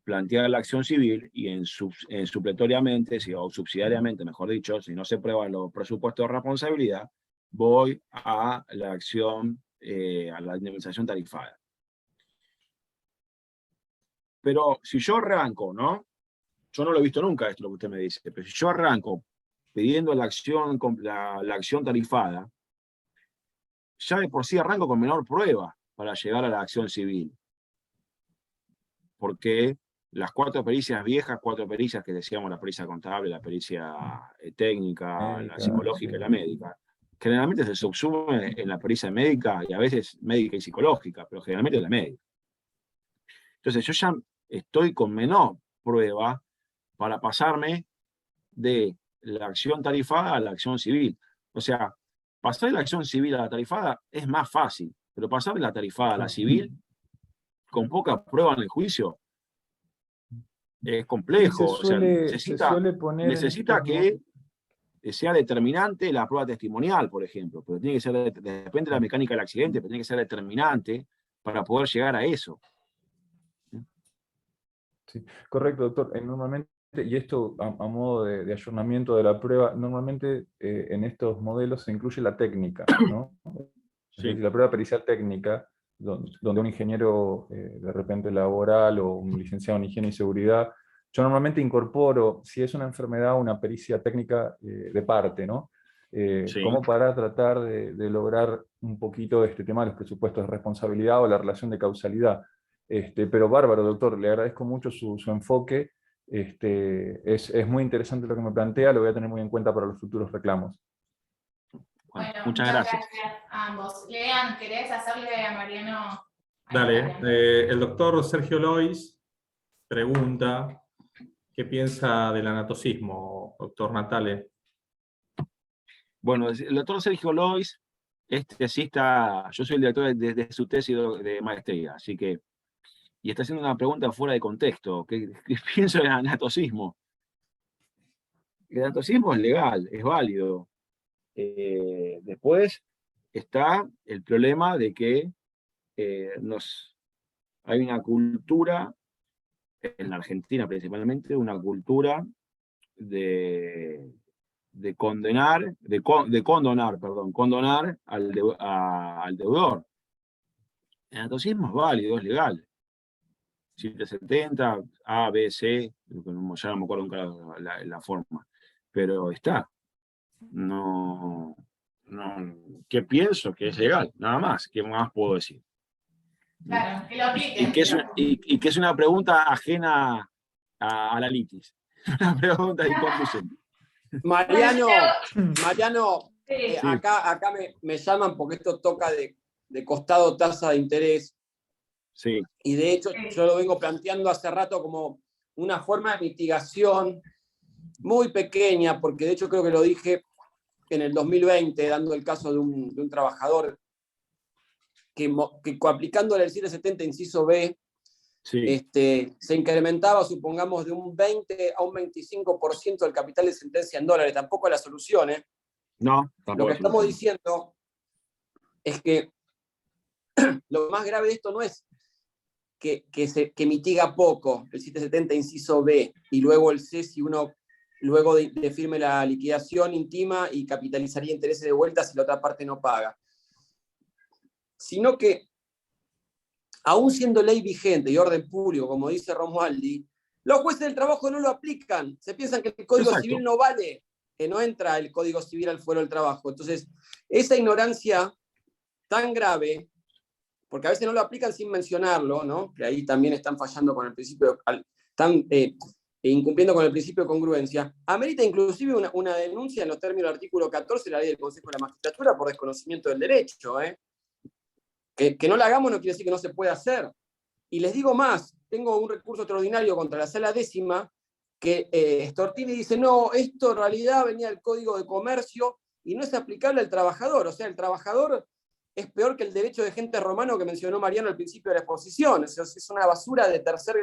plantear la acción civil y supletoriamente, o subsidiariamente, mejor dicho, si no se prueban los presupuestos de responsabilidad, voy a la acción, a la indemnización tarifada. Pero si yo arranco, ¿no? Yo no lo he visto nunca esto, lo que usted me dice, pero si yo arranco pidiendo la acción tarifada, ya de por sí arranco con menor prueba para llegar a la acción civil. Porque las 4 pericias viejas, 4 pericias que decíamos, la pericia contable, la pericia técnica, la psicológica y la médica, generalmente se subsume en la pericia médica y a veces médica y psicológica, pero generalmente la médica. Entonces yo ya estoy con menor prueba para pasarme de la acción tarifada a la acción civil. O sea, pasar de la acción civil a la tarifada es más fácil, pero pasar de la tarifada a la civil, con poca prueba en el juicio, es complejo. Sí, se suele poner necesita que sea determinante la prueba testimonial, por ejemplo, pero tiene que ser, depende de la mecánica del accidente, pero tiene que ser determinante para poder llegar a eso. Sí, correcto, doctor. Normalmente, y esto a modo de ayornamiento de la prueba, normalmente en estos modelos se incluye la técnica, ¿no? Es decir, la prueba pericial técnica, donde un ingeniero de repente laboral o un licenciado en higiene y seguridad, yo normalmente incorporo, si es una enfermedad, una pericia técnica de parte, ¿no? Como para tratar de lograr un poquito este tema de los presupuestos de responsabilidad o la relación de causalidad. Pero bárbaro, doctor, le agradezco mucho su enfoque. Es muy interesante lo que me plantea, lo voy a tener muy en cuenta para los futuros reclamos. Bueno, muchas gracias a ambos. Lean, ¿querés hacerle a Mariano? Dale, el doctor Sergio Lois pregunta, ¿qué piensa del anatocismo, doctor Natale? Bueno, el doctor Sergio Lois es tesista, yo soy el director de su tesis de maestría, así que, y está haciendo una pregunta fuera de contexto, ¿qué pienso del anatocismo? El anatocismo es legal, es válido. Después está el problema de que hay una cultura, en la Argentina principalmente, una cultura de condonar al deudor. Entonces es más válido, es legal. 770, A, B, C, ya no me acuerdo nunca la forma, pero está. No, ¿qué pienso? Que es legal, nada más. ¿Qué más puedo decir? Claro, que lo apliquen. Y que es una pregunta ajena a la litis. Una pregunta inconcluyente. Mariano, Sí. acá me llaman porque esto toca de costado tasa de interés. Sí. Y de hecho yo lo vengo planteando hace rato como una forma de mitigación muy pequeña, porque de hecho creo que lo dije en el 2020, dando el caso de un trabajador que aplicándole el 770 inciso B, Sí. se incrementaba, supongamos, de un 20 a un 25% del capital de sentencia en dólares. Tampoco es la solución, ¿eh? No, tampoco. Lo que estamos diciendo es que lo más grave de esto no es que mitiga poco el 770 inciso B y luego el C, si uno luego de firme la liquidación intima y capitalizaría intereses de vuelta si la otra parte no paga, sino que aún siendo ley vigente y orden público, como dice Romualdi, los jueces del trabajo no lo aplican. Se piensan que el Código Civil no vale, que no entra el Código Civil al fuero del trabajo. Entonces, esa ignorancia tan grave, porque a veces no lo aplican sin mencionarlo, ¿no? Que ahí también están fallando con el principio, están incumpliendo con el principio de congruencia, amerita inclusive una denuncia en los términos del artículo 14 de la Ley del Consejo de la Magistratura por desconocimiento del derecho, ¿eh? Que no la hagamos no quiere decir que no se pueda hacer. Y les digo más, tengo un recurso extraordinario contra la Sala 10ª que Stortini dice, no, esto en realidad venía del Código de Comercio y no es aplicable al trabajador. O sea, el trabajador es peor que el derecho de gente romano que mencionó Mariano al principio de la exposición. O sea, es una basura de tercera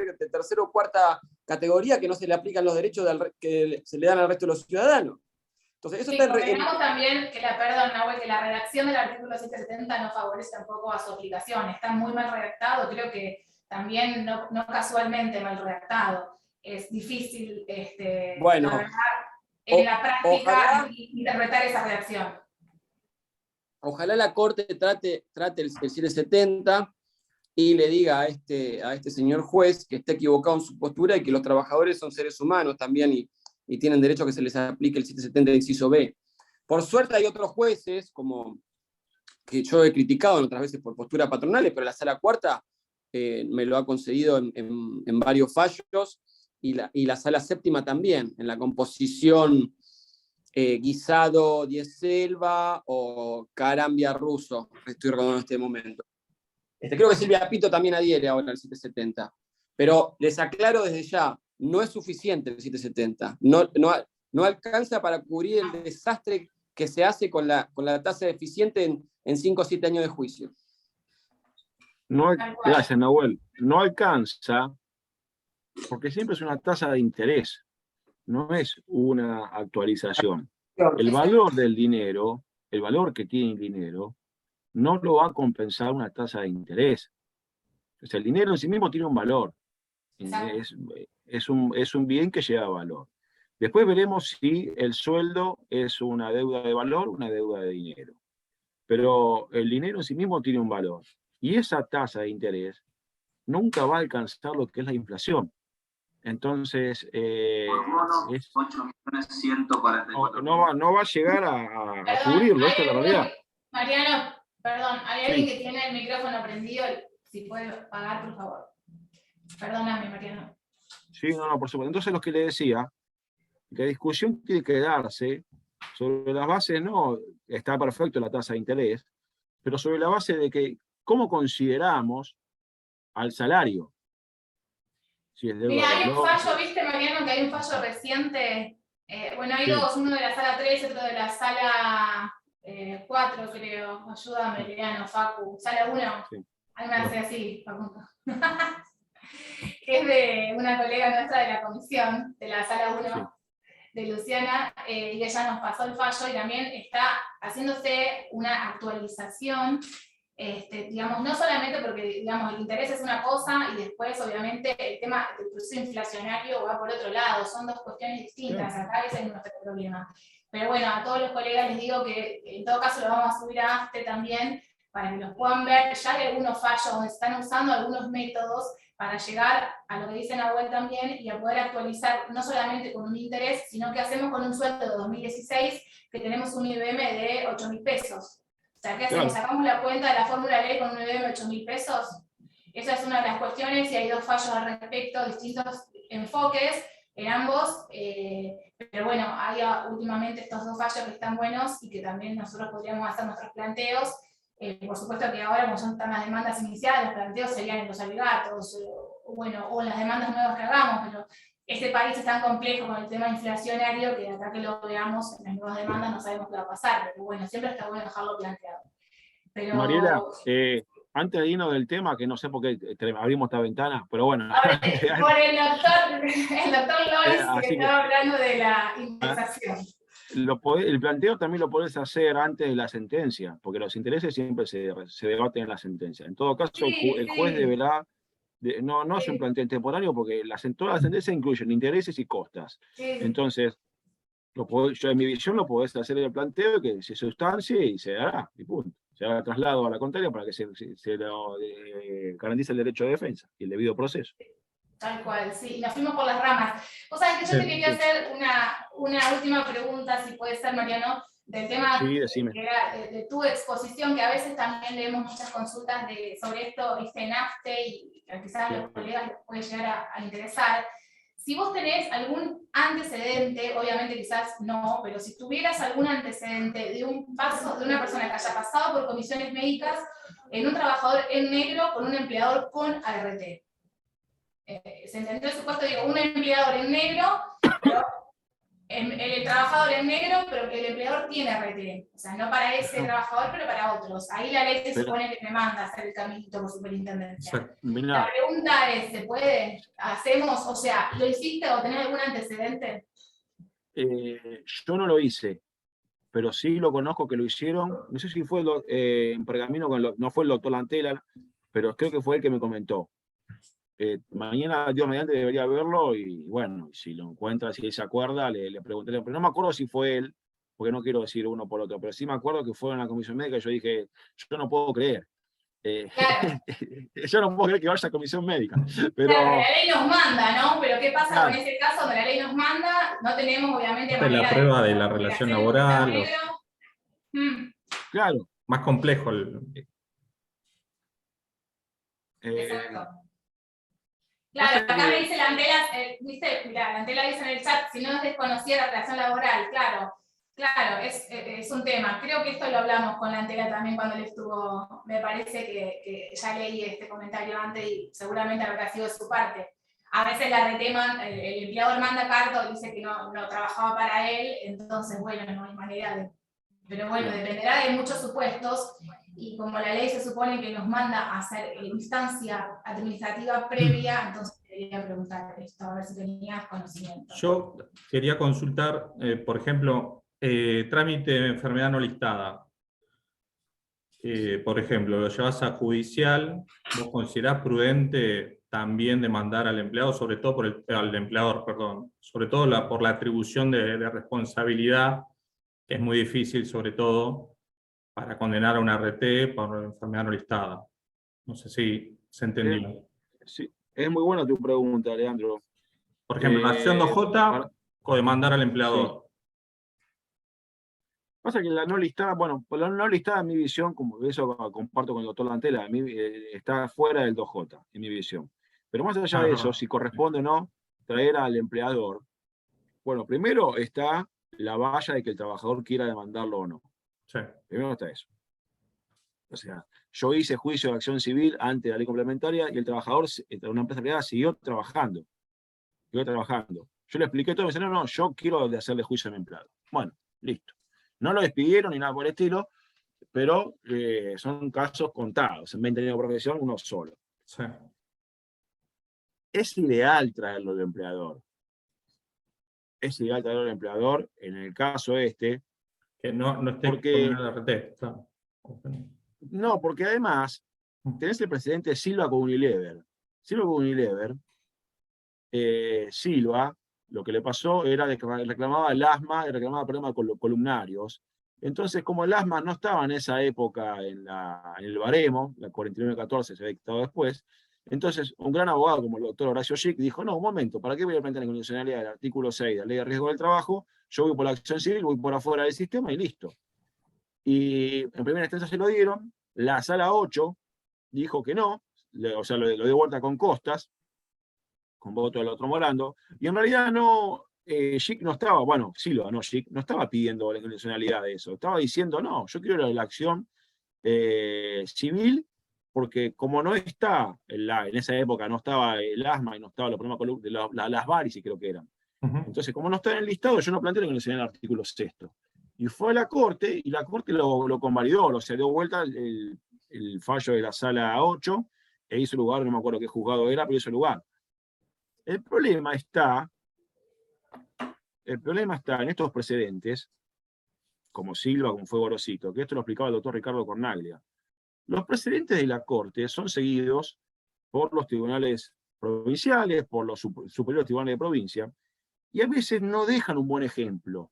o cuarta categoría que no se le aplican los derechos que se le dan al resto de los ciudadanos. Entonces, eso está también que la redacción del artículo 770 no favorece tampoco a su aplicación. Está muy mal redactado, creo que también no casualmente mal redactado. Es difícil, bueno, la verdad, en la práctica interpretar esa redacción. Ojalá la Corte trate el 770 y le diga a este señor juez que está equivocado en su postura y que los trabajadores son seres humanos también y tienen derecho a que se les aplique el 770 inciso B. Por suerte hay otros jueces, como que yo he criticado otras veces por posturas patronales, pero la Sala Cuarta me lo ha concedido en varios fallos, y la Sala Séptima también, en la composición Guisado Dieselva o Carambia Russo, estoy recordando en este momento. Creo que Silvia Pito también adhiere ahora al 770. Pero les aclaro desde ya, no es suficiente el 770. No alcanza para cubrir el desastre que se hace con la tasa deficiente en 5 o 7 años de juicio. Gracias, Nahuel. No alcanza porque siempre es una tasa de interés, no es una actualización. El valor del dinero, el valor que tiene el dinero, no lo va a compensar una tasa de interés. O sea, el dinero en sí mismo tiene un valor. Es un bien que lleva valor. Después veremos si el sueldo es una deuda de valor o una deuda de dinero. Pero el dinero en sí mismo tiene un valor. Y esa tasa de interés nunca va a alcanzar lo que es la inflación. Entonces, no va a llegar a cubrirlo, esta es la realidad. Mariano, perdón, hay alguien que tiene el micrófono prendido, si puede pagar, por favor. Perdóname, Mariano. Sí, no, por supuesto. Entonces, lo que le decía, la discusión tiene que darse sobre las bases, no está perfecto la tasa de interés, pero sobre la base de que, ¿cómo consideramos al salario? Si es mira, hay un fallo, ¿viste, Mariano, que hay un fallo reciente? Hay dos, uno de la sala 3 y otro de la sala 4, creo. Ayúdame, Mariano, Facu. Sala 1, algo así, Facundo. Que es de una colega nuestra de la comisión, de la sala 1, de Luciana, y ella nos pasó el fallo y también está haciéndose una actualización. Digamos, no solamente porque digamos, el interés es una cosa y después obviamente el tema del proceso inflacionario va por otro lado, son dos cuestiones distintas, acá ese es nuestro problema. Pero bueno, a todos los colegas les digo que en todo caso lo vamos a subir a AFTE también, para que los puedan ver. Ya hay algunos fallos donde están usando algunos métodos para llegar a lo que dice Nahuel también y a poder actualizar no solamente con un interés, sino que hacemos con un sueldo de 2016 que tenemos un IBM de 8.000 pesos. O sea, ¿qué hacemos? Claro. ¿Sacamos la cuenta de la fórmula ley con un IBM de 8.000 pesos? Esa es una de las cuestiones y hay dos fallos al respecto, distintos enfoques en ambos, pero bueno, hay últimamente estos dos fallos que están buenos y que también nosotros podríamos hacer nuestros planteos. Por supuesto que ahora, como son tan las demandas iniciales, los planteos serían en los alegatos, bueno, o en las demandas nuevas que hagamos, pero este país es tan complejo con el tema inflacionario que acá que lo veamos en las nuevas demandas no sabemos qué va a pasar, pero bueno, siempre está bueno dejarlo planteado. Pero... Mariela, antes de irnos del tema, que no sé por qué abrimos esta ventana, pero bueno. Ahora, por el doctor Lois, que estaba hablando de la indexación. El planteo también lo podés hacer antes de la sentencia, porque los intereses siempre se debaten en la sentencia. En todo caso, el juez deberá, no es un planteo temporario, porque todas las sentencias incluyen intereses y costas. Entonces, yo en mi visión lo podés hacer el planteo, que se sustancie y se dará, y punto. Se haga traslado a la contraria para que se lo garantice el derecho de defensa y el debido proceso. Tal cual, sí, y nos fuimos por las ramas. Vos sabés que yo te quería hacer una última pregunta, si puede ser, Mariano, del tema de tu exposición, que a veces también leemos muchas consultas sobre esto, viste, en AFTE, y quizás a los colegas les puede llegar a interesar. Si vos tenés algún antecedente, obviamente quizás no, pero si tuvieras algún antecedente de un paso de una persona que haya pasado por comisiones médicas en un trabajador en negro con un empleador con ART. ¿Se entendió el supuesto? Digo, un empleador en negro, pero el trabajador en negro, pero que el empleador tiene RT. O sea, no para ese trabajador, pero para otros. Ahí la ley se supone que me manda a hacer el caminito por superintendencia. La pregunta es, ¿se puede? ¿Hacemos? O sea, ¿lo hiciste o tenés algún antecedente? Yo no lo hice, pero sí lo conozco que lo hicieron. No sé si fue en Pergamino, no fue el doctor Lantela, pero creo que fue el que me comentó. Mañana, Dios mediante, debería verlo y bueno, si lo encuentra, si él se acuerda, le preguntaré, pero no me acuerdo si fue él, porque no quiero decir uno por otro, pero sí me acuerdo que fue en la comisión médica y yo dije, yo no puedo creer. Claro. Yo no puedo creer que vaya a comisión médica. Pero... Claro, la ley nos manda, ¿no? Pero ¿qué pasa con ese caso donde la ley nos manda? No tenemos, obviamente, manera la prueba de la relación laboral. Claro. Más complejo. Exacto. Claro, acá me dice la Antela, viste, mirá, la Antela dice en el chat, si no es desconocida la relación laboral, claro, es un tema. Creo que esto lo hablamos con la Antela también cuando él estuvo, me parece que ya leí este comentario antes y seguramente habrá sido de su parte. A veces el empleador manda carta y dice que no trabajaba para él, entonces bueno, no hay manera de... Pero bueno, dependerá de muchos supuestos. Y como la ley se supone que nos manda a hacer instancia administrativa previa, entonces quería preguntar esto, a ver si tenías conocimiento. Yo quería consultar, por ejemplo, trámite de enfermedad no listada. Por ejemplo, lo llevas a judicial, ¿vos considerás prudente también demandar al empleado, sobre todo al empleador, perdón, sobre todo por la atribución de responsabilidad, que es muy difícil, sobre todo, para condenar a una RT por enfermedad no listada? No sé si se entendió. Sí, es muy buena tu pregunta, Leandro. Por ejemplo, la acción 2J, o demandar al empleador. Sí. Pasa que la no listada, bueno, por la no listada, en mi visión, como eso comparto con el doctor Lantela, está fuera del 2J, en mi visión. Pero más allá de eso, si corresponde o no traer al empleador, bueno, primero está la valla de que el trabajador quiera demandarlo o no. Sí. Primero está eso. O sea, yo hice juicio de acción civil antes de la ley complementaria y el trabajador, una empresa privada, siguió trabajando. Yo le expliqué todo y me dice, no, yo quiero hacerle juicio a mi empleado. Bueno, listo. No lo despidieron ni nada por el estilo, pero son casos contados. En 20 años de profesión, uno solo. Sí. Es ideal traerlo al empleador. Es ideal traerlo al empleador en el caso este. Que no esté porque, con el RT. Claro. No, porque además tenés el precedente Silva con Unilever. Silva con Unilever, Silva Lo que le pasó era que reclamaba el asma y reclamaba problemas columnarios. Entonces, como el asma no estaba en esa época en el baremo, la 49-14 se había dictado después, entonces un gran abogado como el doctor Horacio Schick dijo, no, un momento, ¿para qué voy a plantear la incondicionalidad del artículo 6 de la Ley de Riesgo del Trabajo? Yo voy por la acción civil, voy por afuera del sistema y listo. Y en primera instancia se lo dieron, la sala 8 dijo que no, o sea, lo dio vuelta con costas, con voto del otro Morando, y en realidad no, Schick no estaba, bueno, sí lo ganó Schick, no estaba pidiendo la incondicionalidad de eso, estaba diciendo, no, yo quiero la acción civil, porque como no está, en esa época no estaba el asma y no estaba los problemas de las varices, creo que eran. Entonces, como no está en el listado, yo no planteo la incondicionalidad en el artículo 6. Y fue a la Corte, y la Corte lo convalidó, o sea, dio vuelta el fallo de la sala 8, e hizo lugar, no me acuerdo qué juzgado era, pero hizo lugar. El problema está en estos precedentes, como Silva, como fue Gorosito, que esto lo explicaba el doctor Ricardo Cornaglia. Los precedentes de la Corte son seguidos por los tribunales provinciales, por los superiores tribunales de provincia, y a veces no dejan un buen ejemplo.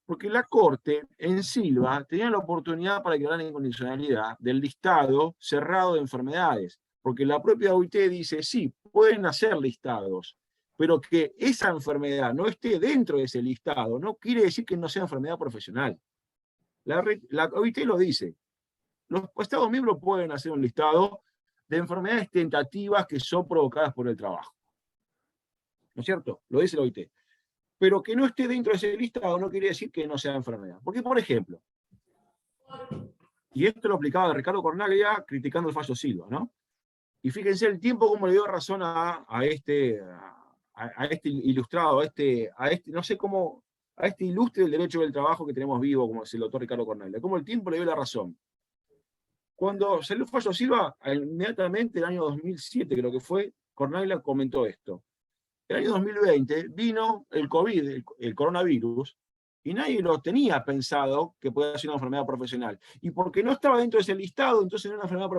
Porque la Corte, en Silva, tenía la oportunidad para declarar la incondicionalidad del listado cerrado de enfermedades. Porque la propia OIT dice, sí, pueden hacer listados, pero que esa enfermedad no esté dentro de ese listado no quiere decir que no sea enfermedad profesional. La OIT lo dice. Los Estados miembros pueden hacer un listado de enfermedades tentativas que son provocadas por el trabajo. ¿No es cierto? Lo dice la OIT. Pero que no esté dentro de ese listado no quiere decir que no sea enfermedad. Porque, por ejemplo, y esto lo aplicaba Ricardo Cornaglia criticando el fallo Silva, ¿no? Y fíjense el tiempo como le dio razón a este ilustrado, a este, no sé cómo, a este ilustre del derecho del trabajo que tenemos vivo, como es el doctor Ricardo Cornaglia. Cómo el tiempo le dio la razón. Cuando salió el fallo Silva, inmediatamente, el año 2007, creo que fue, Cornaglia comentó esto. El año 2020 vino el COVID, el coronavirus, y nadie lo tenía pensado que podía ser una enfermedad profesional. Y porque no estaba dentro de ese listado, entonces no era una enfermedad profesional.